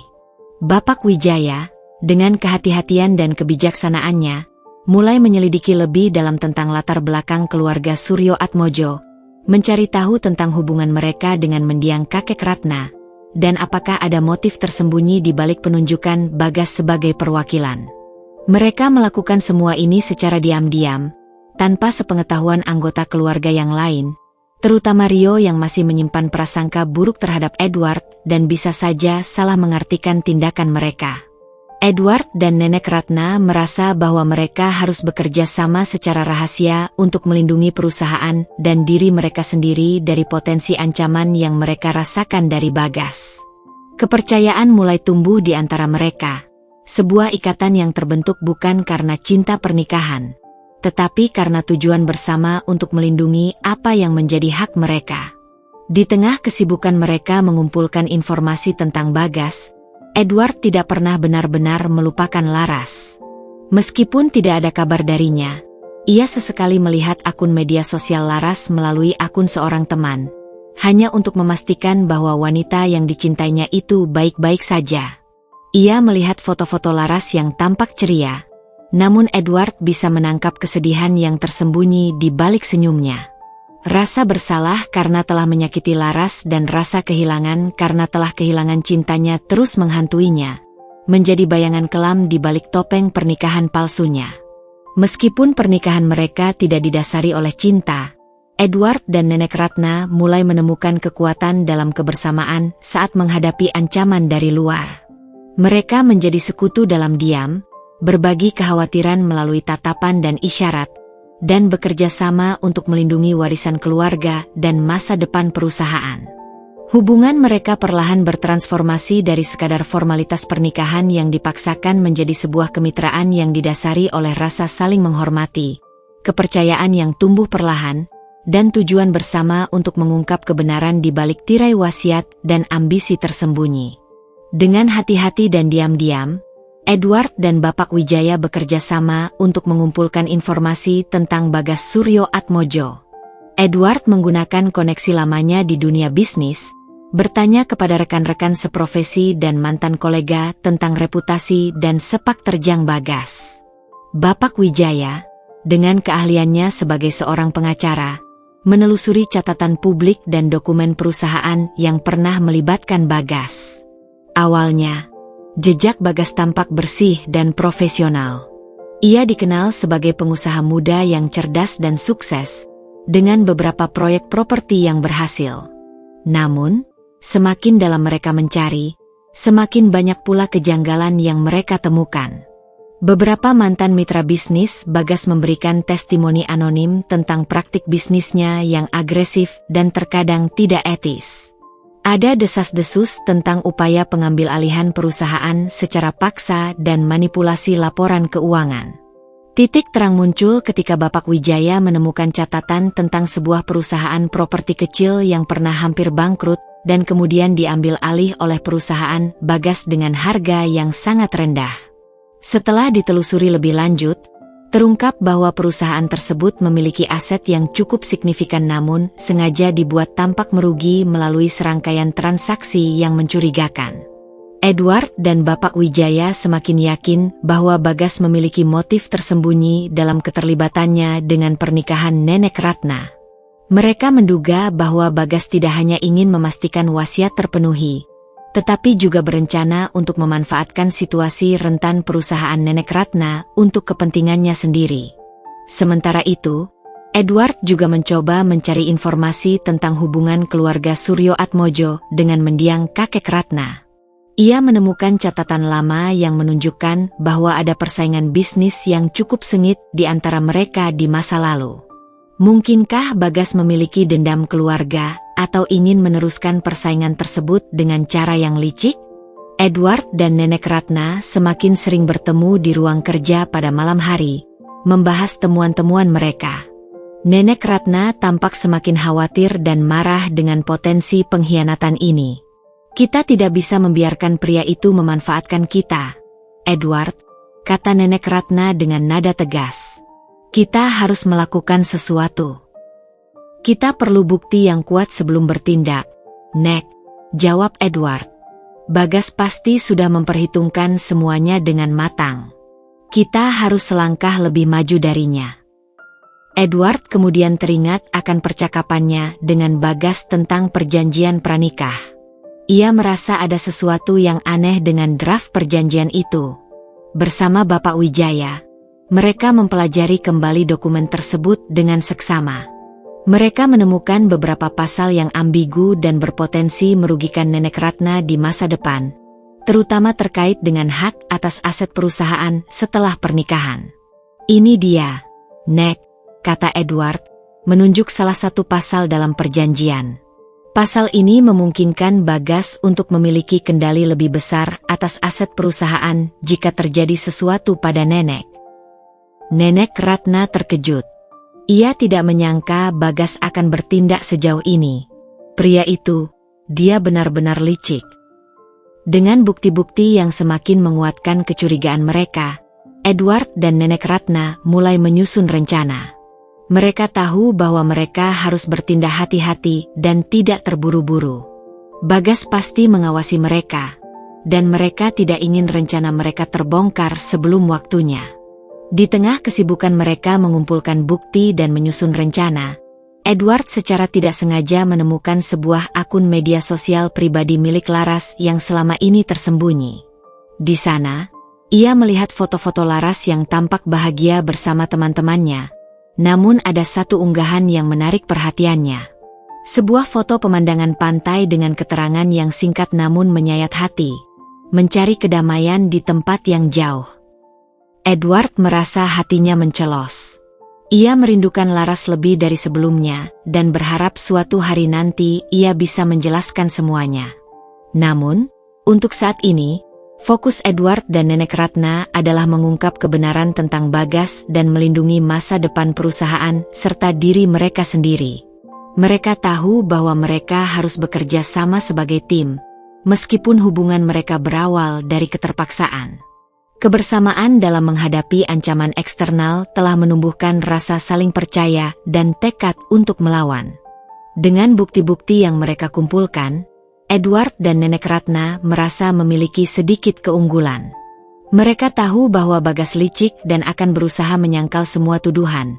Bapak Wijaya, dengan kehati-hatian dan kebijaksanaannya, mulai menyelidiki lebih dalam tentang latar belakang keluarga Suryoatmojo, mencari tahu tentang hubungan mereka dengan mendiang kakek Ratna, dan apakah ada motif tersembunyi di balik penunjukan Bagas sebagai perwakilan. Mereka melakukan semua ini secara diam-diam, tanpa sepengetahuan anggota keluarga yang lain, terutama Rio yang masih menyimpan prasangka buruk terhadap Edward dan bisa saja salah mengartikan tindakan mereka. Edward dan Nenek Ratna merasa bahwa mereka harus bekerja sama secara rahasia untuk melindungi perusahaan dan diri mereka sendiri dari potensi ancaman yang mereka rasakan dari Bagas. Kepercayaan mulai tumbuh di antara mereka, sebuah ikatan yang terbentuk bukan karena cinta pernikahan, tetapi karena tujuan bersama untuk melindungi apa yang menjadi hak mereka. Di tengah kesibukan mereka mengumpulkan informasi tentang Bagas, Edward tidak pernah benar-benar melupakan Laras. Meskipun tidak ada kabar darinya, ia sesekali melihat akun media sosial Laras melalui akun seorang teman, hanya untuk memastikan bahwa wanita yang dicintainya itu baik-baik saja. Ia melihat foto-foto Laras yang tampak ceria, Namun Edward bisa menangkap kesedihan yang tersembunyi di balik senyumnya. Rasa bersalah karena telah menyakiti Laras dan rasa kehilangan karena telah kehilangan cintanya terus menghantuinya, menjadi bayangan kelam di balik topeng pernikahan palsunya. Meskipun pernikahan mereka tidak didasari oleh cinta, Edward dan Nenek Ratna mulai menemukan kekuatan dalam kebersamaan saat menghadapi ancaman dari luar. Mereka menjadi sekutu dalam diam, berbagi kekhawatiran melalui tatapan dan isyarat, dan bekerja sama untuk melindungi warisan keluarga dan masa depan perusahaan. Hubungan mereka perlahan bertransformasi dari sekadar formalitas pernikahan yang dipaksakan menjadi sebuah kemitraan yang didasari oleh rasa saling menghormati, kepercayaan yang tumbuh perlahan, dan tujuan bersama untuk mengungkap kebenaran di balik tirai wasiat dan ambisi tersembunyi. Dengan hati-hati dan diam-diam, Edward dan Bapak Wijaya bekerja sama untuk mengumpulkan informasi tentang Bagas Suryoatmojo. Edward menggunakan koneksi lamanya di dunia bisnis, bertanya kepada rekan-rekan seprofesi dan mantan kolega tentang reputasi dan sepak terjang Bagas. Bapak Wijaya, dengan keahliannya sebagai seorang pengacara, menelusuri catatan publik dan dokumen perusahaan yang pernah melibatkan Bagas. Awalnya, jejak Bagas tampak bersih dan profesional. Ia dikenal sebagai pengusaha muda yang cerdas dan sukses, dengan beberapa proyek properti yang berhasil. Namun, semakin dalam mereka mencari, semakin banyak pula kejanggalan yang mereka temukan. Beberapa mantan mitra bisnis Bagas memberikan testimoni anonim tentang praktik bisnisnya yang agresif dan terkadang tidak etis. Ada desas-desus tentang upaya pengambil alihan perusahaan secara paksa dan manipulasi laporan keuangan. Titik terang muncul ketika Bapak Wijaya menemukan catatan tentang sebuah perusahaan properti kecil yang pernah hampir bangkrut dan kemudian diambil alih oleh perusahaan Bagas dengan harga yang sangat rendah. Setelah ditelusuri lebih lanjut, terungkap bahwa perusahaan tersebut memiliki aset yang cukup signifikan namun sengaja dibuat tampak merugi melalui serangkaian transaksi yang mencurigakan. Edward dan Bapak Wijaya semakin yakin bahwa Bagas memiliki motif tersembunyi dalam keterlibatannya dengan pernikahan Nenek Ratna. Mereka menduga bahwa Bagas tidak hanya ingin memastikan wasiat terpenuhi, tetapi juga berencana untuk memanfaatkan situasi rentan perusahaan Nenek Ratna untuk kepentingannya sendiri. Sementara itu, Edward juga mencoba mencari informasi tentang hubungan keluarga Suryoatmojo dengan mendiang kakek Ratna. Ia menemukan catatan lama yang menunjukkan bahwa ada persaingan bisnis yang cukup sengit di antara mereka di masa lalu. Mungkinkah Bagas memiliki dendam keluarga atau ingin meneruskan persaingan tersebut dengan cara yang licik? Edward dan Nenek Ratna semakin sering bertemu di ruang kerja pada malam hari, membahas temuan-temuan mereka. Nenek Ratna tampak semakin khawatir dan marah dengan potensi pengkhianatan ini. "Kita tidak bisa membiarkan pria itu memanfaatkan kita, Edward," kata Nenek Ratna dengan nada tegas. "Kita harus melakukan sesuatu. Kita perlu bukti yang kuat sebelum bertindak, Nek," jawab Edward. "Bagas pasti sudah memperhitungkan semuanya dengan matang. Kita harus selangkah lebih maju darinya." Edward kemudian teringat akan percakapannya dengan Bagas tentang perjanjian pranikah. Ia merasa ada sesuatu yang aneh dengan draft perjanjian itu. Bersama Bapak Wijaya, mereka mempelajari kembali dokumen tersebut dengan seksama. Mereka menemukan beberapa pasal yang ambigu dan berpotensi merugikan Nenek Ratna di masa depan, terutama terkait dengan hak atas aset perusahaan setelah pernikahan. "Ini dia, Nek," kata Edward, menunjuk salah satu pasal dalam perjanjian. Pasal ini memungkinkan Bagas untuk memiliki kendali lebih besar atas aset perusahaan jika terjadi sesuatu pada Nenek. Nenek Ratna terkejut. Ia tidak menyangka Bagas akan bertindak sejauh ini. Pria itu, dia benar-benar licik. Dengan bukti-bukti yang semakin menguatkan kecurigaan mereka, Edward dan Nenek Ratna mulai menyusun rencana. Mereka tahu bahwa mereka harus bertindak hati-hati dan tidak terburu-buru. Bagas pasti mengawasi mereka, dan mereka tidak ingin rencana mereka terbongkar sebelum waktunya. Di tengah kesibukan mereka mengumpulkan bukti dan menyusun rencana, Edward secara tidak sengaja menemukan sebuah akun media sosial pribadi milik Laras yang selama ini tersembunyi. Di sana, ia melihat foto-foto Laras yang tampak bahagia bersama teman-temannya. Namun ada satu unggahan yang menarik perhatiannya. Sebuah foto pemandangan pantai dengan keterangan yang singkat namun menyayat hati. Mencari kedamaian di tempat yang jauh. Edward merasa hatinya mencelos. Ia merindukan Laras lebih dari sebelumnya dan berharap suatu hari nanti ia bisa menjelaskan semuanya. Namun, untuk saat ini, fokus Edward dan Nenek Ratna adalah mengungkap kebenaran tentang Bagas dan melindungi masa depan perusahaan serta diri mereka sendiri. Mereka tahu bahwa mereka harus bekerja sama sebagai tim, meskipun hubungan mereka berawal dari keterpaksaan. Kebersamaan dalam menghadapi ancaman eksternal telah menumbuhkan rasa saling percaya dan tekad untuk melawan. Dengan bukti-bukti yang mereka kumpulkan, Edward dan Nenek Ratna merasa memiliki sedikit keunggulan. Mereka tahu bahwa Bagas licik dan akan berusaha menyangkal semua tuduhan.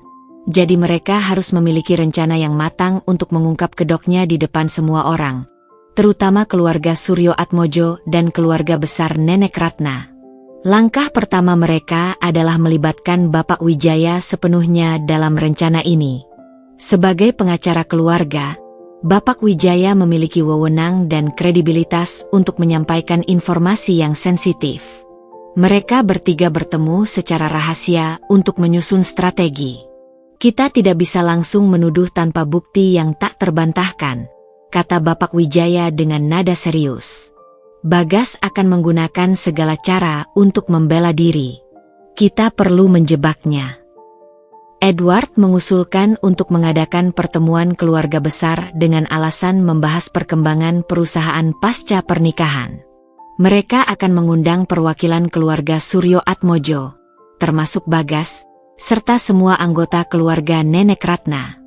Jadi mereka harus memiliki rencana yang matang untuk mengungkap kedoknya di depan semua orang, terutama keluarga Suryo Atmojo dan keluarga besar Nenek Ratna. Langkah pertama mereka adalah melibatkan Bapak Wijaya sepenuhnya dalam rencana ini. Sebagai pengacara keluarga, Bapak Wijaya memiliki wewenang dan kredibilitas untuk menyampaikan informasi yang sensitif. Mereka bertiga bertemu secara rahasia untuk menyusun strategi. Kita tidak bisa langsung menuduh tanpa bukti yang tak terbantahkan, kata Bapak Wijaya dengan nada serius. Bagas akan menggunakan segala cara untuk membela diri. Kita perlu menjebaknya. Edward mengusulkan untuk mengadakan pertemuan keluarga besar dengan alasan membahas perkembangan perusahaan pasca pernikahan. Mereka akan mengundang perwakilan keluarga Suryo Atmojo, termasuk Bagas, serta semua anggota keluarga Nenek Ratna.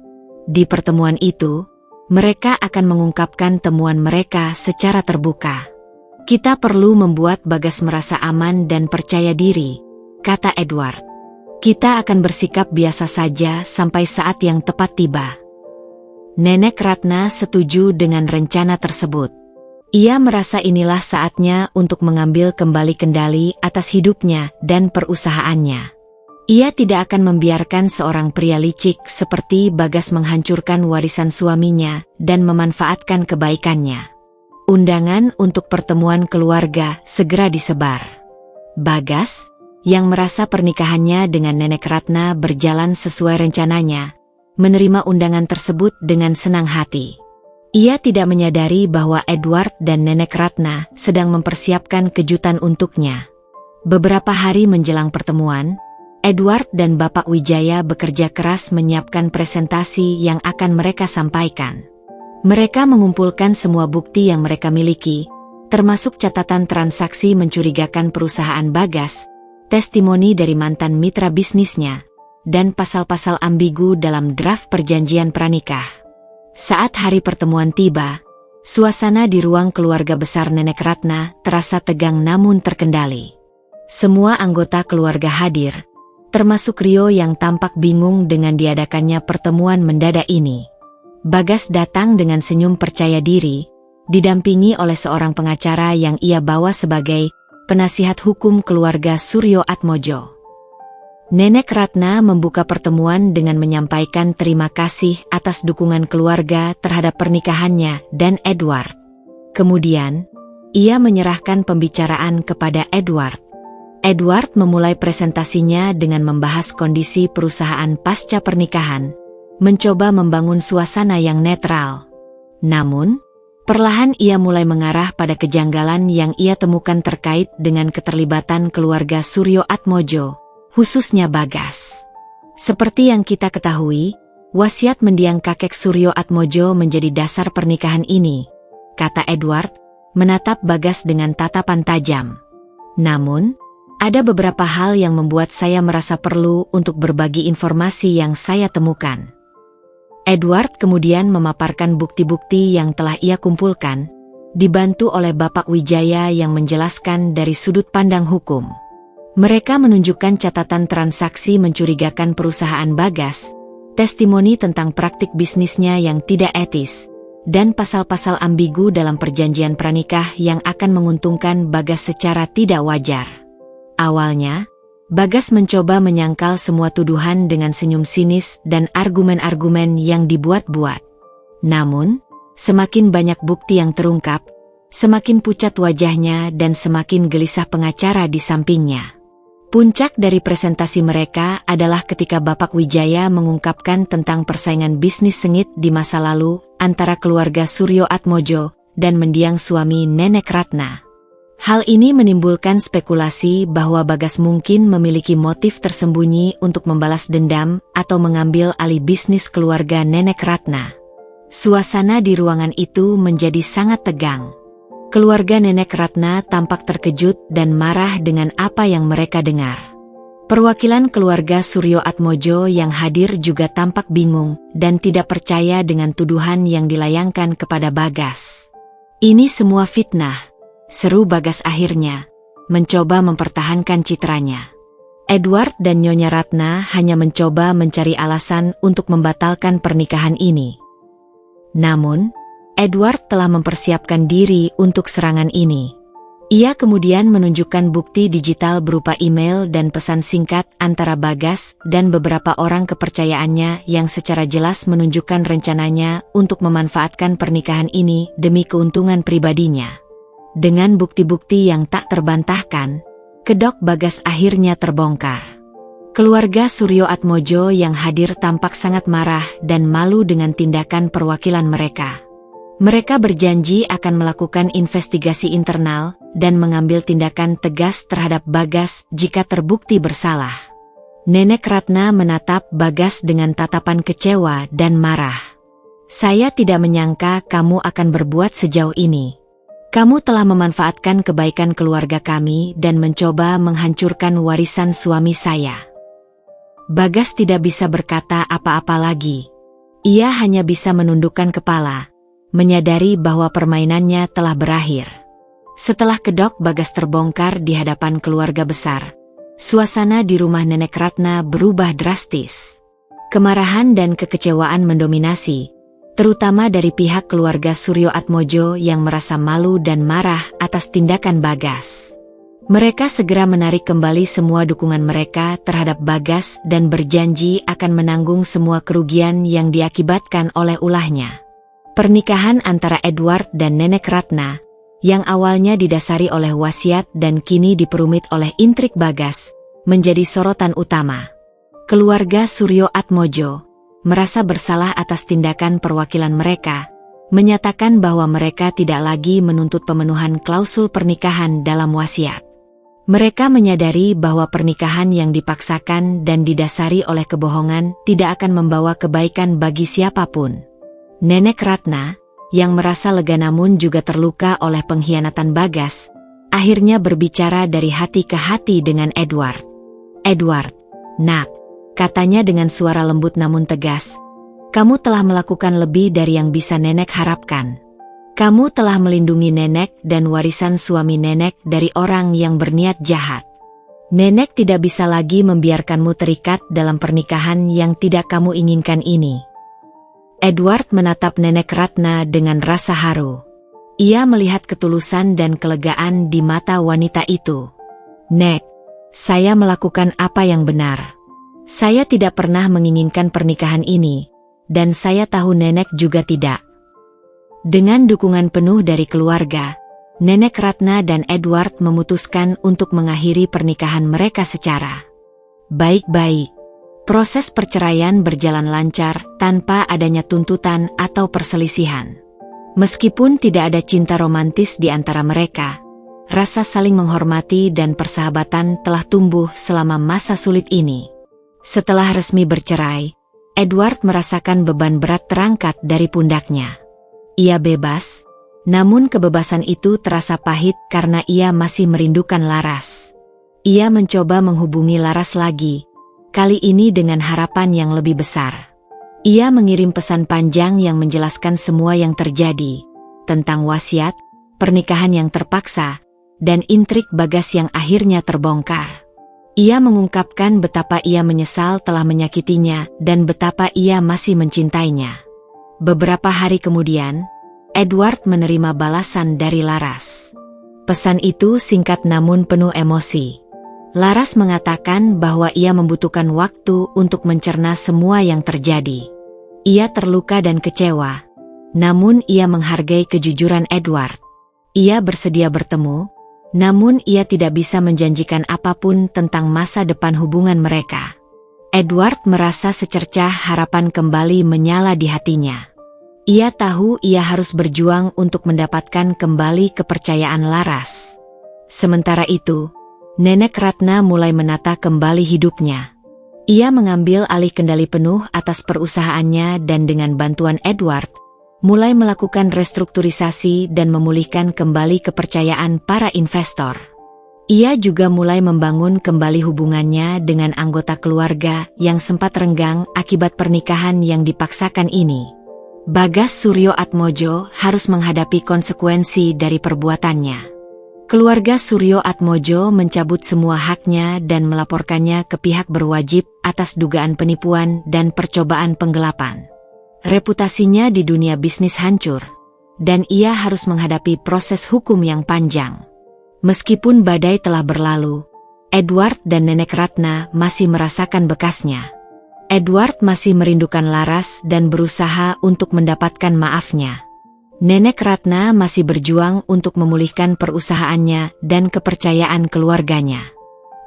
Di pertemuan itu, mereka akan mengungkapkan temuan mereka secara terbuka. Kita perlu membuat Bagas merasa aman dan percaya diri, kata Edward. Kita akan bersikap biasa saja sampai saat yang tepat tiba. Nenek Ratna setuju dengan rencana tersebut. Ia merasa inilah saatnya untuk mengambil kembali kendali atas hidupnya dan perusahaannya. Ia tidak akan membiarkan seorang pria licik seperti Bagas menghancurkan warisan suaminya dan memanfaatkan kebaikannya. Undangan untuk pertemuan keluarga segera disebar. Bagas, yang merasa pernikahannya dengan Nenek Ratna berjalan sesuai rencananya, menerima undangan tersebut dengan senang hati. Ia tidak menyadari bahwa Edward dan Nenek Ratna sedang mempersiapkan kejutan untuknya. Beberapa hari menjelang pertemuan, Edward dan Bapak Wijaya bekerja keras menyiapkan presentasi yang akan mereka sampaikan. Mereka mengumpulkan semua bukti yang mereka miliki, termasuk catatan transaksi mencurigakan perusahaan Bagas, testimoni dari mantan mitra bisnisnya, dan pasal-pasal ambigu dalam draft perjanjian pranikah. Saat hari pertemuan tiba, suasana di ruang keluarga besar Nenek Ratna terasa tegang namun terkendali. Semua anggota keluarga hadir, termasuk Rio yang tampak bingung dengan diadakannya pertemuan mendadak ini. Bagas datang dengan senyum percaya diri, didampingi oleh seorang pengacara yang ia bawa sebagai penasihat hukum keluarga Suryo Atmojo. Nenek Ratna membuka pertemuan dengan menyampaikan terima kasih atas dukungan keluarga terhadap pernikahannya dan Edward. Kemudian, ia menyerahkan pembicaraan kepada Edward. Edward memulai presentasinya dengan membahas kondisi perusahaan pasca pernikahan, mencoba membangun suasana yang netral. Namun, perlahan ia mulai mengarah pada kejanggalan yang ia temukan terkait dengan keterlibatan keluarga Suryo Atmojo, khususnya Bagas. Seperti yang kita ketahui, wasiat mendiang kakek Suryo Atmojo menjadi dasar pernikahan ini, kata Edward, menatap Bagas dengan tatapan tajam. Namun, ada beberapa hal yang membuat saya merasa perlu untuk berbagi informasi yang saya temukan. Edward kemudian memaparkan bukti-bukti yang telah ia kumpulkan, dibantu oleh Bapak Wijaya yang menjelaskan dari sudut pandang hukum. Mereka menunjukkan catatan transaksi mencurigakan perusahaan Bagas, testimoni tentang praktik bisnisnya yang tidak etis, dan pasal-pasal ambigu dalam perjanjian pranikah yang akan menguntungkan Bagas secara tidak wajar. Awalnya, Bagas mencoba menyangkal semua tuduhan dengan senyum sinis dan argumen-argumen yang dibuat-buat. Namun, semakin banyak bukti yang terungkap, semakin pucat wajahnya dan semakin gelisah pengacara di sampingnya. Puncak dari presentasi mereka adalah ketika Bapak Wijaya mengungkapkan tentang persaingan bisnis sengit di masa lalu antara keluarga Suryo Atmojo dan mendiang suami Nenek Ratna. Hal ini menimbulkan spekulasi bahwa Bagas mungkin memiliki motif tersembunyi untuk membalas dendam atau mengambil alih bisnis keluarga Nenek Ratna. Suasana di ruangan itu menjadi sangat tegang. Keluarga Nenek Ratna tampak terkejut dan marah dengan apa yang mereka dengar. Perwakilan keluarga Suryo Atmojo yang hadir juga tampak bingung dan tidak percaya dengan tuduhan yang dilayangkan kepada Bagas. "Ini semua fitnah," seru Bagas akhirnya, mencoba mempertahankan citranya. Edward dan Nyonya Ratna hanya mencoba mencari alasan untuk membatalkan pernikahan ini. Namun, Edward telah mempersiapkan diri untuk serangan ini. Ia kemudian menunjukkan bukti digital berupa email dan pesan singkat antara Bagas dan beberapa orang kepercayaannya yang secara jelas menunjukkan rencananya untuk memanfaatkan pernikahan ini demi keuntungan pribadinya. Dengan bukti-bukti yang tak terbantahkan, kedok Bagas akhirnya terbongkar. Keluarga Suryo Atmojo yang hadir tampak sangat marah dan malu dengan tindakan perwakilan mereka. Mereka berjanji akan melakukan investigasi internal dan mengambil tindakan tegas terhadap Bagas jika terbukti bersalah. Nenek Ratna menatap Bagas dengan tatapan kecewa dan marah. "Saya tidak menyangka kamu akan berbuat sejauh ini. Kamu telah memanfaatkan kebaikan keluarga kami dan mencoba menghancurkan warisan suami saya." Bagas tidak bisa berkata apa-apa lagi. Ia hanya bisa menundukkan kepala, menyadari bahwa permainannya telah berakhir. Setelah kedok Bagas terbongkar di hadapan keluarga besar, suasana di rumah Nenek Ratna berubah drastis. Kemarahan dan kekecewaan mendominasi, terutama dari pihak keluarga Suryo Atmojo yang merasa malu dan marah atas tindakan Bagas. Mereka segera menarik kembali semua dukungan mereka terhadap Bagas dan berjanji akan menanggung semua kerugian yang diakibatkan oleh ulahnya. Pernikahan antara Edward dan Nenek Ratna, yang awalnya didasari oleh wasiat dan kini diperumit oleh intrik Bagas, menjadi sorotan utama. Keluarga Suryo Atmojo merasa bersalah atas tindakan perwakilan mereka, menyatakan bahwa mereka tidak lagi menuntut pemenuhan klausul pernikahan dalam wasiat. Mereka menyadari bahwa pernikahan yang dipaksakan dan didasari oleh kebohongan tidak akan membawa kebaikan bagi siapapun. Nenek Ratna, yang merasa lega namun juga terluka oleh pengkhianatan Bagas, akhirnya berbicara dari hati ke hati dengan Edward. "Edward, nak," katanya dengan suara lembut namun tegas, "kamu telah melakukan lebih dari yang bisa nenek harapkan. Kamu telah melindungi nenek dan warisan suami nenek dari orang yang berniat jahat. Nenek tidak bisa lagi membiarkanmu terikat dalam pernikahan yang tidak kamu inginkan ini." Edward menatap Nenek Ratna dengan rasa haru. Ia melihat ketulusan dan kelegaan di mata wanita itu. "Nek, saya melakukan apa yang benar. Saya tidak pernah menginginkan pernikahan ini, dan saya tahu nenek juga tidak." Dengan dukungan penuh dari keluarga, Nenek Ratna dan Edward memutuskan untuk mengakhiri pernikahan mereka secara baik-baik. Proses perceraian berjalan lancar tanpa adanya tuntutan atau perselisihan. Meskipun tidak ada cinta romantis di antara mereka, rasa saling menghormati dan persahabatan telah tumbuh selama masa sulit ini. Setelah resmi bercerai, Edward merasakan beban berat terangkat dari pundaknya. Ia bebas, namun kebebasan itu terasa pahit karena ia masih merindukan Laras. Ia mencoba menghubungi Laras lagi, kali ini dengan harapan yang lebih besar. Ia mengirim pesan panjang yang menjelaskan semua yang terjadi, tentang wasiat, pernikahan yang terpaksa, dan intrik Bagas yang akhirnya terbongkar. Ia mengungkapkan betapa ia menyesal telah menyakitinya dan betapa ia masih mencintainya. Beberapa hari kemudian, Edward menerima balasan dari Laras. Pesan itu singkat namun penuh emosi. Laras mengatakan bahwa ia membutuhkan waktu untuk mencerna semua yang terjadi. Ia terluka dan kecewa, namun ia menghargai kejujuran Edward. Ia bersedia bertemu, namun ia tidak bisa menjanjikan apapun tentang masa depan hubungan mereka. Edward merasa secercah harapan kembali menyala di hatinya. Ia tahu ia harus berjuang untuk mendapatkan kembali kepercayaan Laras. Sementara itu, Nenek Ratna mulai menata kembali hidupnya. Ia mengambil alih kendali penuh atas perusahaannya dan dengan bantuan Edward, mulai melakukan restrukturisasi dan memulihkan kembali kepercayaan para investor. Ia juga mulai membangun kembali hubungannya dengan anggota keluarga yang sempat renggang akibat pernikahan yang dipaksakan ini. Bagas Suryoatmojo harus menghadapi konsekuensi dari perbuatannya. Keluarga Suryoatmojo mencabut semua haknya dan melaporkannya ke pihak berwajib atas dugaan penipuan dan percobaan penggelapan. Reputasinya di dunia bisnis hancur, dan ia harus menghadapi proses hukum yang panjang. Meskipun badai telah berlalu, Edward dan Nenek Ratna masih merasakan bekasnya. Edward masih merindukan Laras dan berusaha untuk mendapatkan maafnya. Nenek Ratna masih berjuang untuk memulihkan perusahaannya dan kepercayaan keluarganya.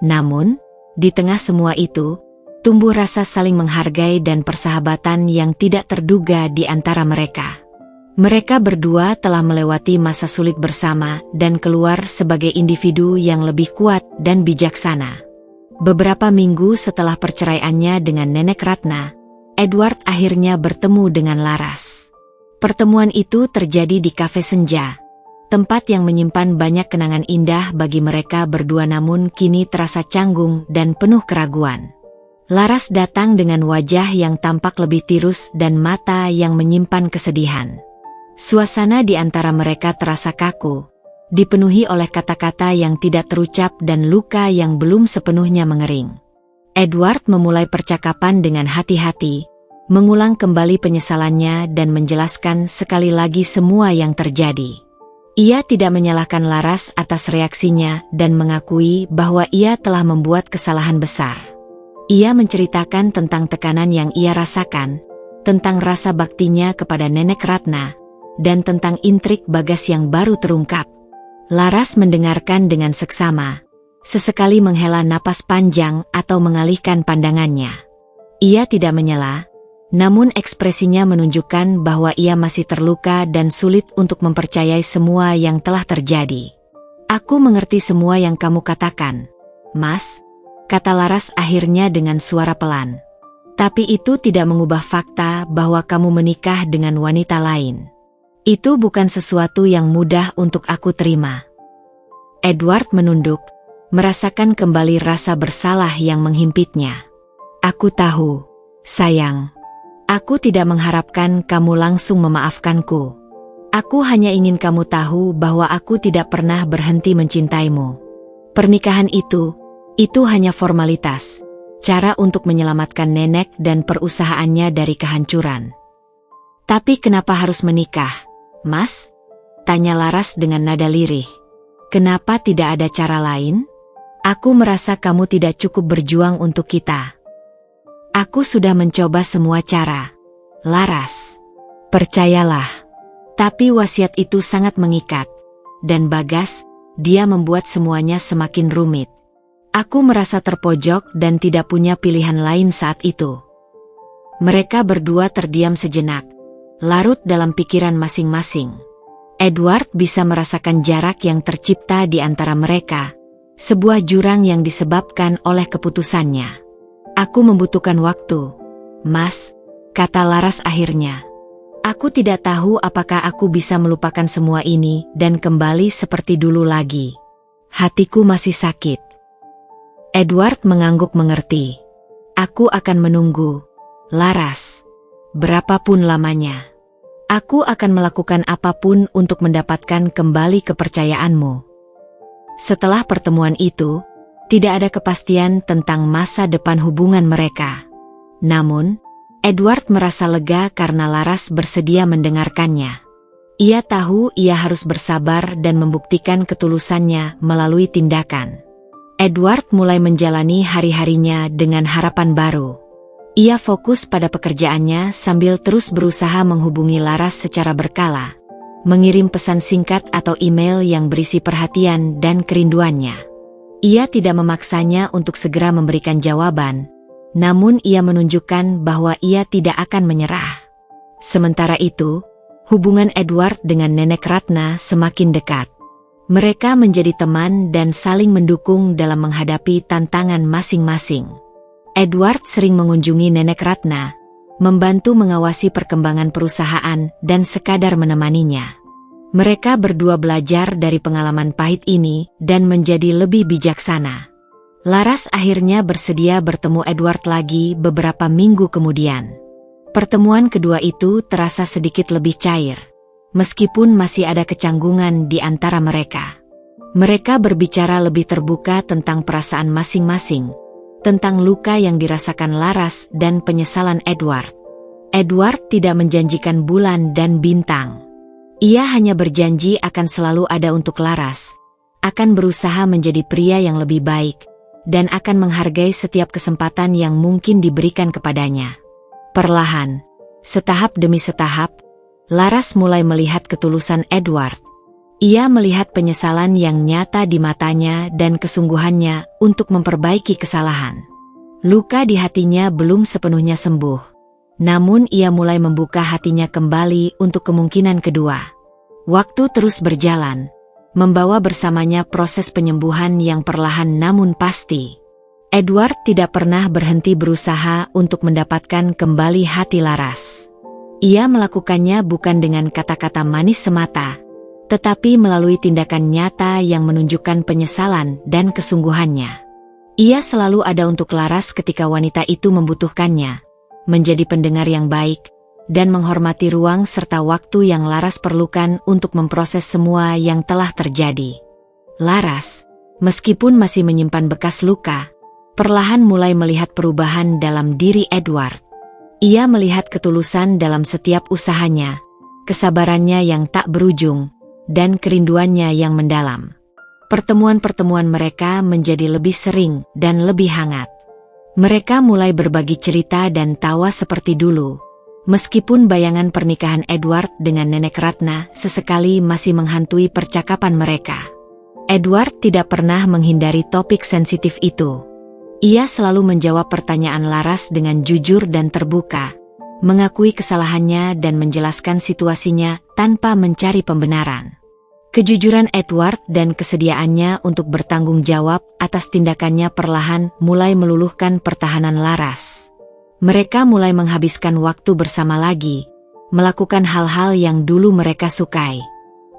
Namun, di tengah semua itu, tumbuh rasa saling menghargai dan persahabatan yang tidak terduga di antara mereka. Mereka berdua telah melewati masa sulit bersama dan keluar sebagai individu yang lebih kuat dan bijaksana. Beberapa minggu setelah perceraiannya dengan Nenek Ratna, Edward akhirnya bertemu dengan Laras. Pertemuan itu terjadi di kafe senja, tempat yang menyimpan banyak kenangan indah bagi mereka berdua namun kini terasa canggung dan penuh keraguan. Laras datang dengan wajah yang tampak lebih tirus dan mata yang menyimpan kesedihan. Suasana di antara mereka terasa kaku, dipenuhi oleh kata-kata yang tidak terucap dan luka yang belum sepenuhnya mengering. Edward memulai percakapan dengan hati-hati, mengulang kembali penyesalannya dan menjelaskan sekali lagi semua yang terjadi. Ia tidak menyalahkan Laras atas reaksinya dan mengakui bahwa ia telah membuat kesalahan besar. Ia menceritakan tentang tekanan yang ia rasakan, tentang rasa baktinya kepada Nenek Ratna, dan tentang intrik Bagas yang baru terungkap. Laras mendengarkan dengan seksama, sesekali menghela napas panjang atau mengalihkan pandangannya. Ia tidak menyela, namun ekspresinya menunjukkan bahwa ia masih terluka dan sulit untuk mempercayai semua yang telah terjadi. "Aku mengerti semua yang kamu katakan, Mas," kata Laras akhirnya dengan suara pelan. "Tapi itu tidak mengubah fakta bahwa kamu menikah dengan wanita lain. Itu bukan sesuatu yang mudah untuk aku terima." Edward menunduk, merasakan kembali rasa bersalah yang menghimpitnya. "Aku tahu, sayang. Aku tidak mengharapkan kamu langsung memaafkanku. Aku hanya ingin kamu tahu bahwa aku tidak pernah berhenti mencintaimu. Pernikahan itu hanya formalitas, cara untuk menyelamatkan nenek dan perusahaannya dari kehancuran." "Tapi kenapa harus menikah, Mas?" tanya Laras dengan nada lirih. "Kenapa tidak ada cara lain? Aku merasa kamu tidak cukup berjuang untuk kita." "Aku sudah mencoba semua cara, Laras. Percayalah. Tapi wasiat itu sangat mengikat. Dan Bagas, dia membuat semuanya semakin rumit. Aku merasa terpojok dan tidak punya pilihan lain saat itu." Mereka berdua terdiam sejenak, larut dalam pikiran masing-masing. Edward bisa merasakan jarak yang tercipta di antara mereka, sebuah jurang yang disebabkan oleh keputusannya. "Aku membutuhkan waktu, Mas," kata Laras akhirnya. "Aku tidak tahu apakah aku bisa melupakan semua ini dan kembali seperti dulu lagi. Hatiku masih sakit." Edward mengangguk mengerti. "Aku akan menunggu, Laras. Berapapun lamanya. Aku akan melakukan apapun untuk mendapatkan kembali kepercayaanmu." Setelah pertemuan itu, Tidak ada kepastian tentang masa depan hubungan mereka. Namun, Edward merasa lega karena Laras bersedia mendengarkannya. Ia tahu ia harus bersabar dan membuktikan ketulusannya melalui tindakan. Edward mulai menjalani hari-harinya dengan harapan baru. Ia fokus pada pekerjaannya sambil terus berusaha menghubungi Laras secara berkala, mengirim pesan singkat atau email yang berisi perhatian dan kerinduannya. Ia tidak memaksanya untuk segera memberikan jawaban, namun ia menunjukkan bahwa ia tidak akan menyerah. Sementara itu, hubungan Edward dengan Nenek Ratna semakin dekat. Mereka menjadi teman dan saling mendukung dalam menghadapi tantangan masing-masing. Edward sering mengunjungi Nenek Ratna, membantu mengawasi perkembangan perusahaan dan sekadar menemaninya. Mereka berdua belajar dari pengalaman pahit ini dan menjadi lebih bijaksana. Laras akhirnya bersedia bertemu Edward lagi beberapa minggu kemudian. Pertemuan kedua itu terasa sedikit lebih cair, meskipun masih ada kecanggungan di antara mereka. Mereka berbicara lebih terbuka tentang perasaan masing-masing, tentang luka yang dirasakan Laras dan penyesalan Edward. Edward tidak menjanjikan bulan dan bintang. Ia hanya berjanji akan selalu ada untuk Laras, akan berusaha menjadi pria yang lebih baik, dan akan menghargai setiap kesempatan yang mungkin diberikan kepadanya. Perlahan, setahap demi setahap, Laras mulai melihat ketulusan Edward. Ia melihat penyesalan yang nyata di matanya dan kesungguhannya untuk memperbaiki kesalahan. Luka di hatinya belum sepenuhnya sembuh. Namun ia mulai membuka hatinya kembali untuk kemungkinan kedua. Waktu terus berjalan, membawa bersamanya proses penyembuhan yang perlahan namun pasti. Edward tidak pernah berhenti berusaha untuk mendapatkan kembali hati Laras. Ia melakukannya bukan dengan kata-kata manis semata, tetapi melalui tindakan nyata yang menunjukkan penyesalan dan kesungguhannya. Ia selalu ada untuk Laras ketika wanita itu membutuhkannya, menjadi pendengar yang baik, dan menghormati ruang serta waktu yang Laras perlukan untuk memproses semua yang telah terjadi. Laras, meskipun masih menyimpan bekas luka, perlahan mulai melihat perubahan dalam diri Edward. Ia melihat ketulusan dalam setiap usahanya, kesabarannya yang tak berujung, dan kerinduannya yang mendalam. Pertemuan-pertemuan mereka menjadi lebih sering dan lebih hangat. Mereka mulai berbagi cerita dan tawa seperti dulu, meskipun bayangan pernikahan Edward dengan Nenek Ratna sesekali masih menghantui percakapan mereka. Edward tidak pernah menghindari topik sensitif itu. Ia selalu menjawab pertanyaan Laras dengan jujur dan terbuka, mengakui kesalahannya dan menjelaskan situasinya tanpa mencari pembenaran. Kejujuran Edward dan kesediaannya untuk bertanggung jawab atas tindakannya perlahan mulai meluluhkan pertahanan Laras. Mereka mulai menghabiskan waktu bersama lagi, melakukan hal-hal yang dulu mereka sukai.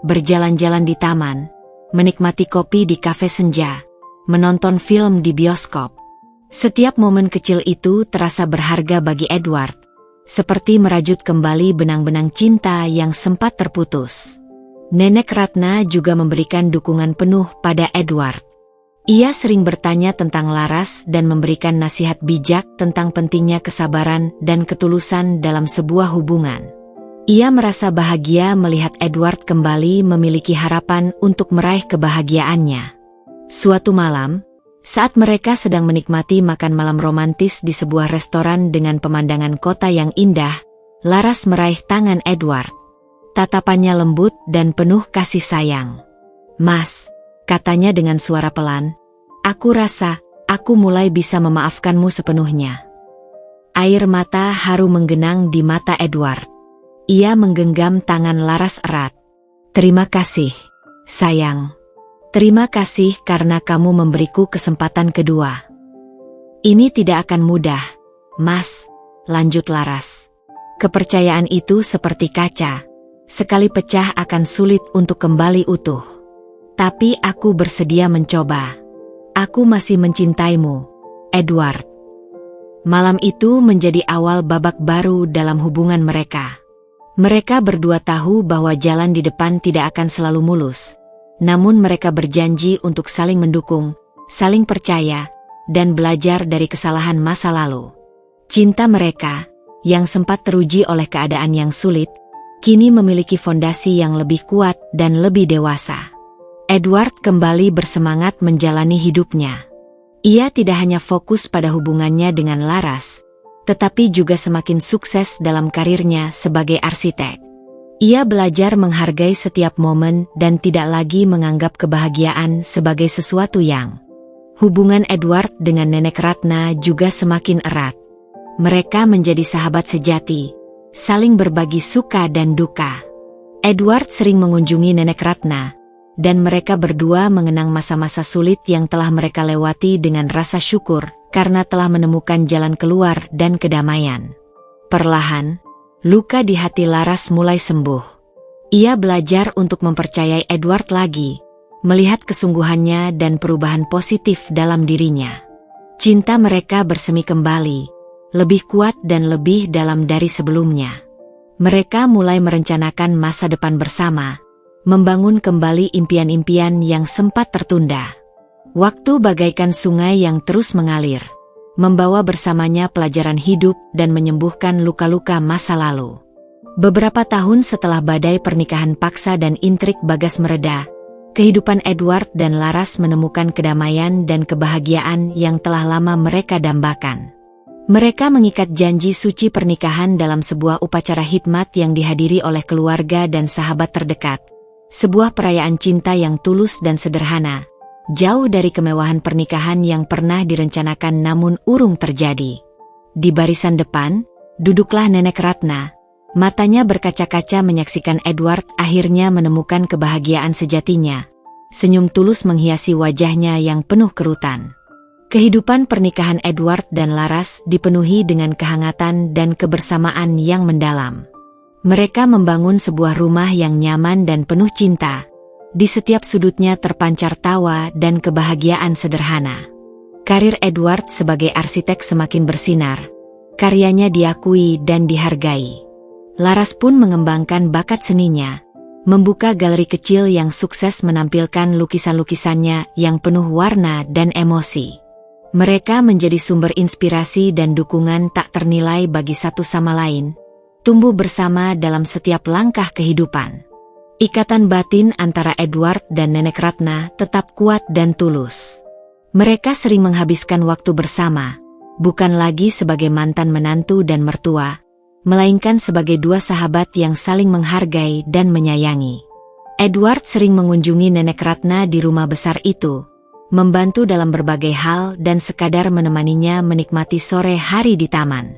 Berjalan-jalan di taman, menikmati kopi di kafe senja, menonton film di bioskop. Setiap momen kecil itu terasa berharga bagi Edward, seperti merajut kembali benang-benang cinta yang sempat terputus. Nenek Ratna juga memberikan dukungan penuh pada Edward. Ia sering bertanya tentang Laras dan memberikan nasihat bijak tentang pentingnya kesabaran dan ketulusan dalam sebuah hubungan. Ia merasa bahagia melihat Edward kembali memiliki harapan untuk meraih kebahagiaannya. Suatu malam, saat mereka sedang menikmati makan malam romantis di sebuah restoran dengan pemandangan kota yang indah, Laras meraih tangan Edward. Tatapannya lembut dan penuh kasih sayang. "Mas," katanya dengan suara pelan, "aku rasa aku mulai bisa memaafkanmu sepenuhnya." Air mata haru menggenang di mata Edward. Ia menggenggam tangan Laras erat. "Terima kasih, sayang. Terima kasih karena kamu memberiku kesempatan kedua." "Ini tidak akan mudah, Mas," lanjut Laras. "Kepercayaan itu seperti kaca. Sekali pecah akan sulit untuk kembali utuh. Tapi aku bersedia mencoba. Aku masih mencintaimu, Edward." Malam itu menjadi awal babak baru dalam hubungan mereka. Mereka berdua tahu bahwa jalan di depan tidak akan selalu mulus. Namun mereka berjanji untuk saling mendukung, saling percaya, dan belajar dari kesalahan masa lalu. Cinta mereka, yang sempat teruji oleh keadaan yang sulit, kini memiliki fondasi yang lebih kuat dan lebih dewasa. Edward kembali bersemangat menjalani hidupnya. Ia tidak hanya fokus pada hubungannya dengan Laras, tetapi juga semakin sukses dalam karirnya sebagai arsitek. Ia belajar menghargai setiap momen dan tidak lagi menganggap kebahagiaan sebagai sesuatu yang. Hubungan Edward dengan Nenek Ratna juga semakin erat. Mereka menjadi sahabat sejati, saling berbagi suka dan duka. Edward sering mengunjungi Nenek Ratna, dan mereka berdua mengenang masa-masa sulit yang telah mereka lewati dengan rasa syukur karena telah menemukan jalan keluar dan kedamaian. Perlahan, luka di hati Laras mulai sembuh. Ia belajar untuk mempercayai Edward lagi, melihat kesungguhannya dan perubahan positif dalam dirinya. Cinta mereka bersemi kembali, lebih kuat dan lebih dalam dari sebelumnya. Mereka mulai merencanakan masa depan bersama, membangun kembali impian-impian yang sempat tertunda. Waktu bagaikan sungai yang terus mengalir, membawa bersamanya pelajaran hidup dan menyembuhkan luka-luka masa lalu. Beberapa tahun setelah badai pernikahan paksa dan intrik Bagas mereda, kehidupan Edward dan Laras menemukan kedamaian dan kebahagiaan yang telah lama mereka dambakan. Mereka mengikat janji suci pernikahan dalam sebuah upacara hikmat yang dihadiri oleh keluarga dan sahabat terdekat. Sebuah perayaan cinta yang tulus dan sederhana, jauh dari kemewahan pernikahan yang pernah direncanakan namun urung terjadi. Di barisan depan, duduklah Nenek Ratna. Matanya berkaca-kaca menyaksikan Edward akhirnya menemukan kebahagiaan sejatinya. Senyum tulus menghiasi wajahnya yang penuh kerutan. Kehidupan pernikahan Edward dan Laras dipenuhi dengan kehangatan dan kebersamaan yang mendalam. Mereka membangun sebuah rumah yang nyaman dan penuh cinta. Di setiap sudutnya terpancar tawa dan kebahagiaan sederhana. Karir Edward sebagai arsitek semakin bersinar. Karyanya diakui dan dihargai. Laras pun mengembangkan bakat seninya, membuka galeri kecil yang sukses menampilkan lukisan-lukisannya yang penuh warna dan emosi. Mereka menjadi sumber inspirasi dan dukungan tak ternilai bagi satu sama lain, tumbuh bersama dalam setiap langkah kehidupan. Ikatan batin antara Edward dan Nenek Ratna tetap kuat dan tulus. Mereka sering menghabiskan waktu bersama, bukan lagi sebagai mantan menantu dan mertua, melainkan sebagai dua sahabat yang saling menghargai dan menyayangi. Edward sering mengunjungi Nenek Ratna di rumah besar itu, membantu dalam berbagai hal dan sekadar menemaninya menikmati sore hari di taman.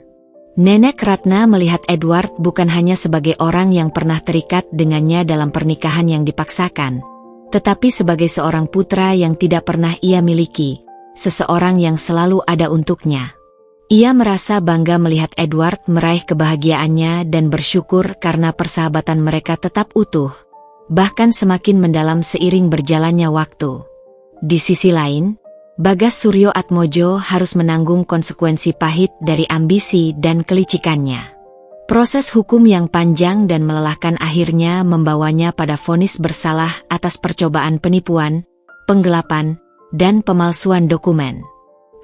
Nenek Ratna melihat Edward bukan hanya sebagai orang yang pernah terikat dengannya dalam pernikahan yang dipaksakan, tetapi sebagai seorang putra yang tidak pernah ia miliki, seseorang yang selalu ada untuknya. Ia merasa bangga melihat Edward meraih kebahagiaannya dan bersyukur karena persahabatan mereka tetap utuh, bahkan semakin mendalam seiring berjalannya waktu. Di sisi lain, Bagas Suryoatmojo harus menanggung konsekuensi pahit dari ambisi dan kelicikannya. Proses hukum yang panjang dan melelahkan akhirnya membawanya pada vonis bersalah atas percobaan penipuan, penggelapan, dan pemalsuan dokumen.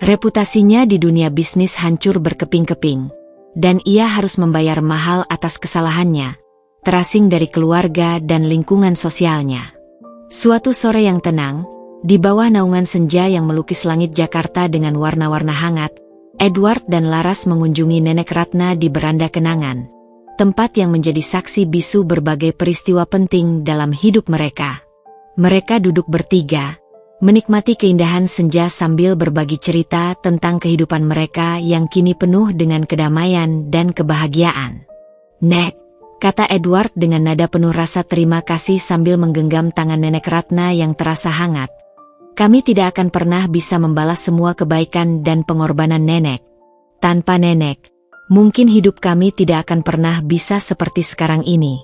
Reputasinya di dunia bisnis hancur berkeping-keping, dan ia harus membayar mahal atas kesalahannya, terasing dari keluarga dan lingkungan sosialnya. Suatu sore yang tenang, di bawah naungan senja yang melukis langit Jakarta dengan warna-warna hangat, Edward dan Laras mengunjungi Nenek Ratna di beranda kenangan, tempat yang menjadi saksi bisu berbagai peristiwa penting dalam hidup mereka. Mereka duduk bertiga, menikmati keindahan senja sambil berbagi cerita tentang kehidupan mereka yang kini penuh dengan kedamaian dan kebahagiaan. "Nek," kata Edward dengan nada penuh rasa terima kasih sambil menggenggam tangan Nenek Ratna yang terasa hangat. "Kami tidak akan pernah bisa membalas semua kebaikan dan pengorbanan Nenek. Tanpa Nenek, mungkin hidup kami tidak akan pernah bisa seperti sekarang ini."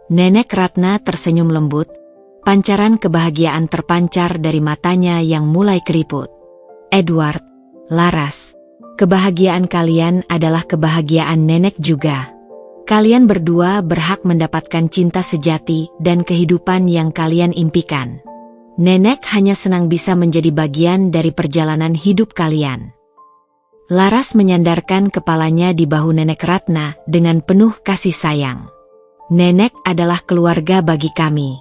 Nenek Ratna tersenyum lembut, pancaran kebahagiaan terpancar dari matanya yang mulai keriput. "Edward, Laras, kebahagiaan kalian adalah kebahagiaan Nenek juga. Kalian berdua berhak mendapatkan cinta sejati dan kehidupan yang kalian impikan. Nenek hanya senang bisa menjadi bagian dari perjalanan hidup kalian. Laras menyandarkan kepalanya di bahu Nenek Ratna dengan penuh kasih sayang. Nenek adalah keluarga bagi kami.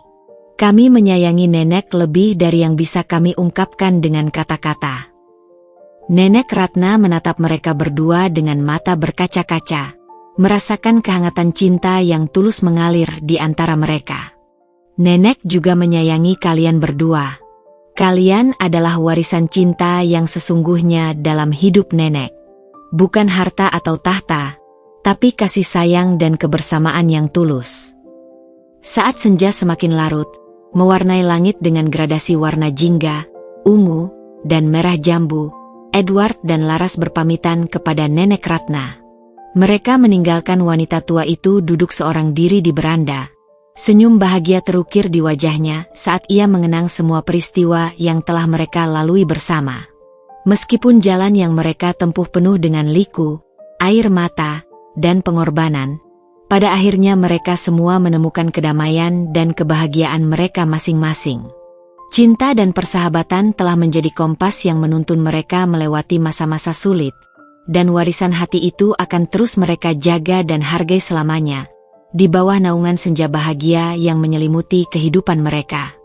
Kami menyayangi Nenek lebih dari yang bisa kami ungkapkan dengan kata-kata. Nenek Ratna menatap mereka berdua dengan mata berkaca-kaca, merasakan kehangatan cinta yang tulus mengalir di antara mereka. Nenek juga menyayangi kalian berdua. Kalian adalah warisan cinta yang sesungguhnya dalam hidup Nenek. Bukan harta atau tahta, tapi kasih sayang dan kebersamaan yang tulus. Saat senja semakin larut, mewarnai langit dengan gradasi warna jingga, ungu, dan merah jambu, Edward dan Laras berpamitan kepada Nenek Ratna. Mereka meninggalkan wanita tua itu duduk seorang diri di beranda. Senyum bahagia terukir di wajahnya saat ia mengenang semua peristiwa yang telah mereka lalui bersama. Meskipun jalan yang mereka tempuh penuh dengan liku, air mata, dan pengorbanan, pada akhirnya mereka semua menemukan kedamaian dan kebahagiaan mereka masing-masing. Cinta dan persahabatan telah menjadi kompas yang menuntun mereka melewati masa-masa sulit, dan warisan hati itu akan terus mereka jaga dan hargai selamanya, di bawah naungan senja bahagia yang menyelimuti kehidupan mereka.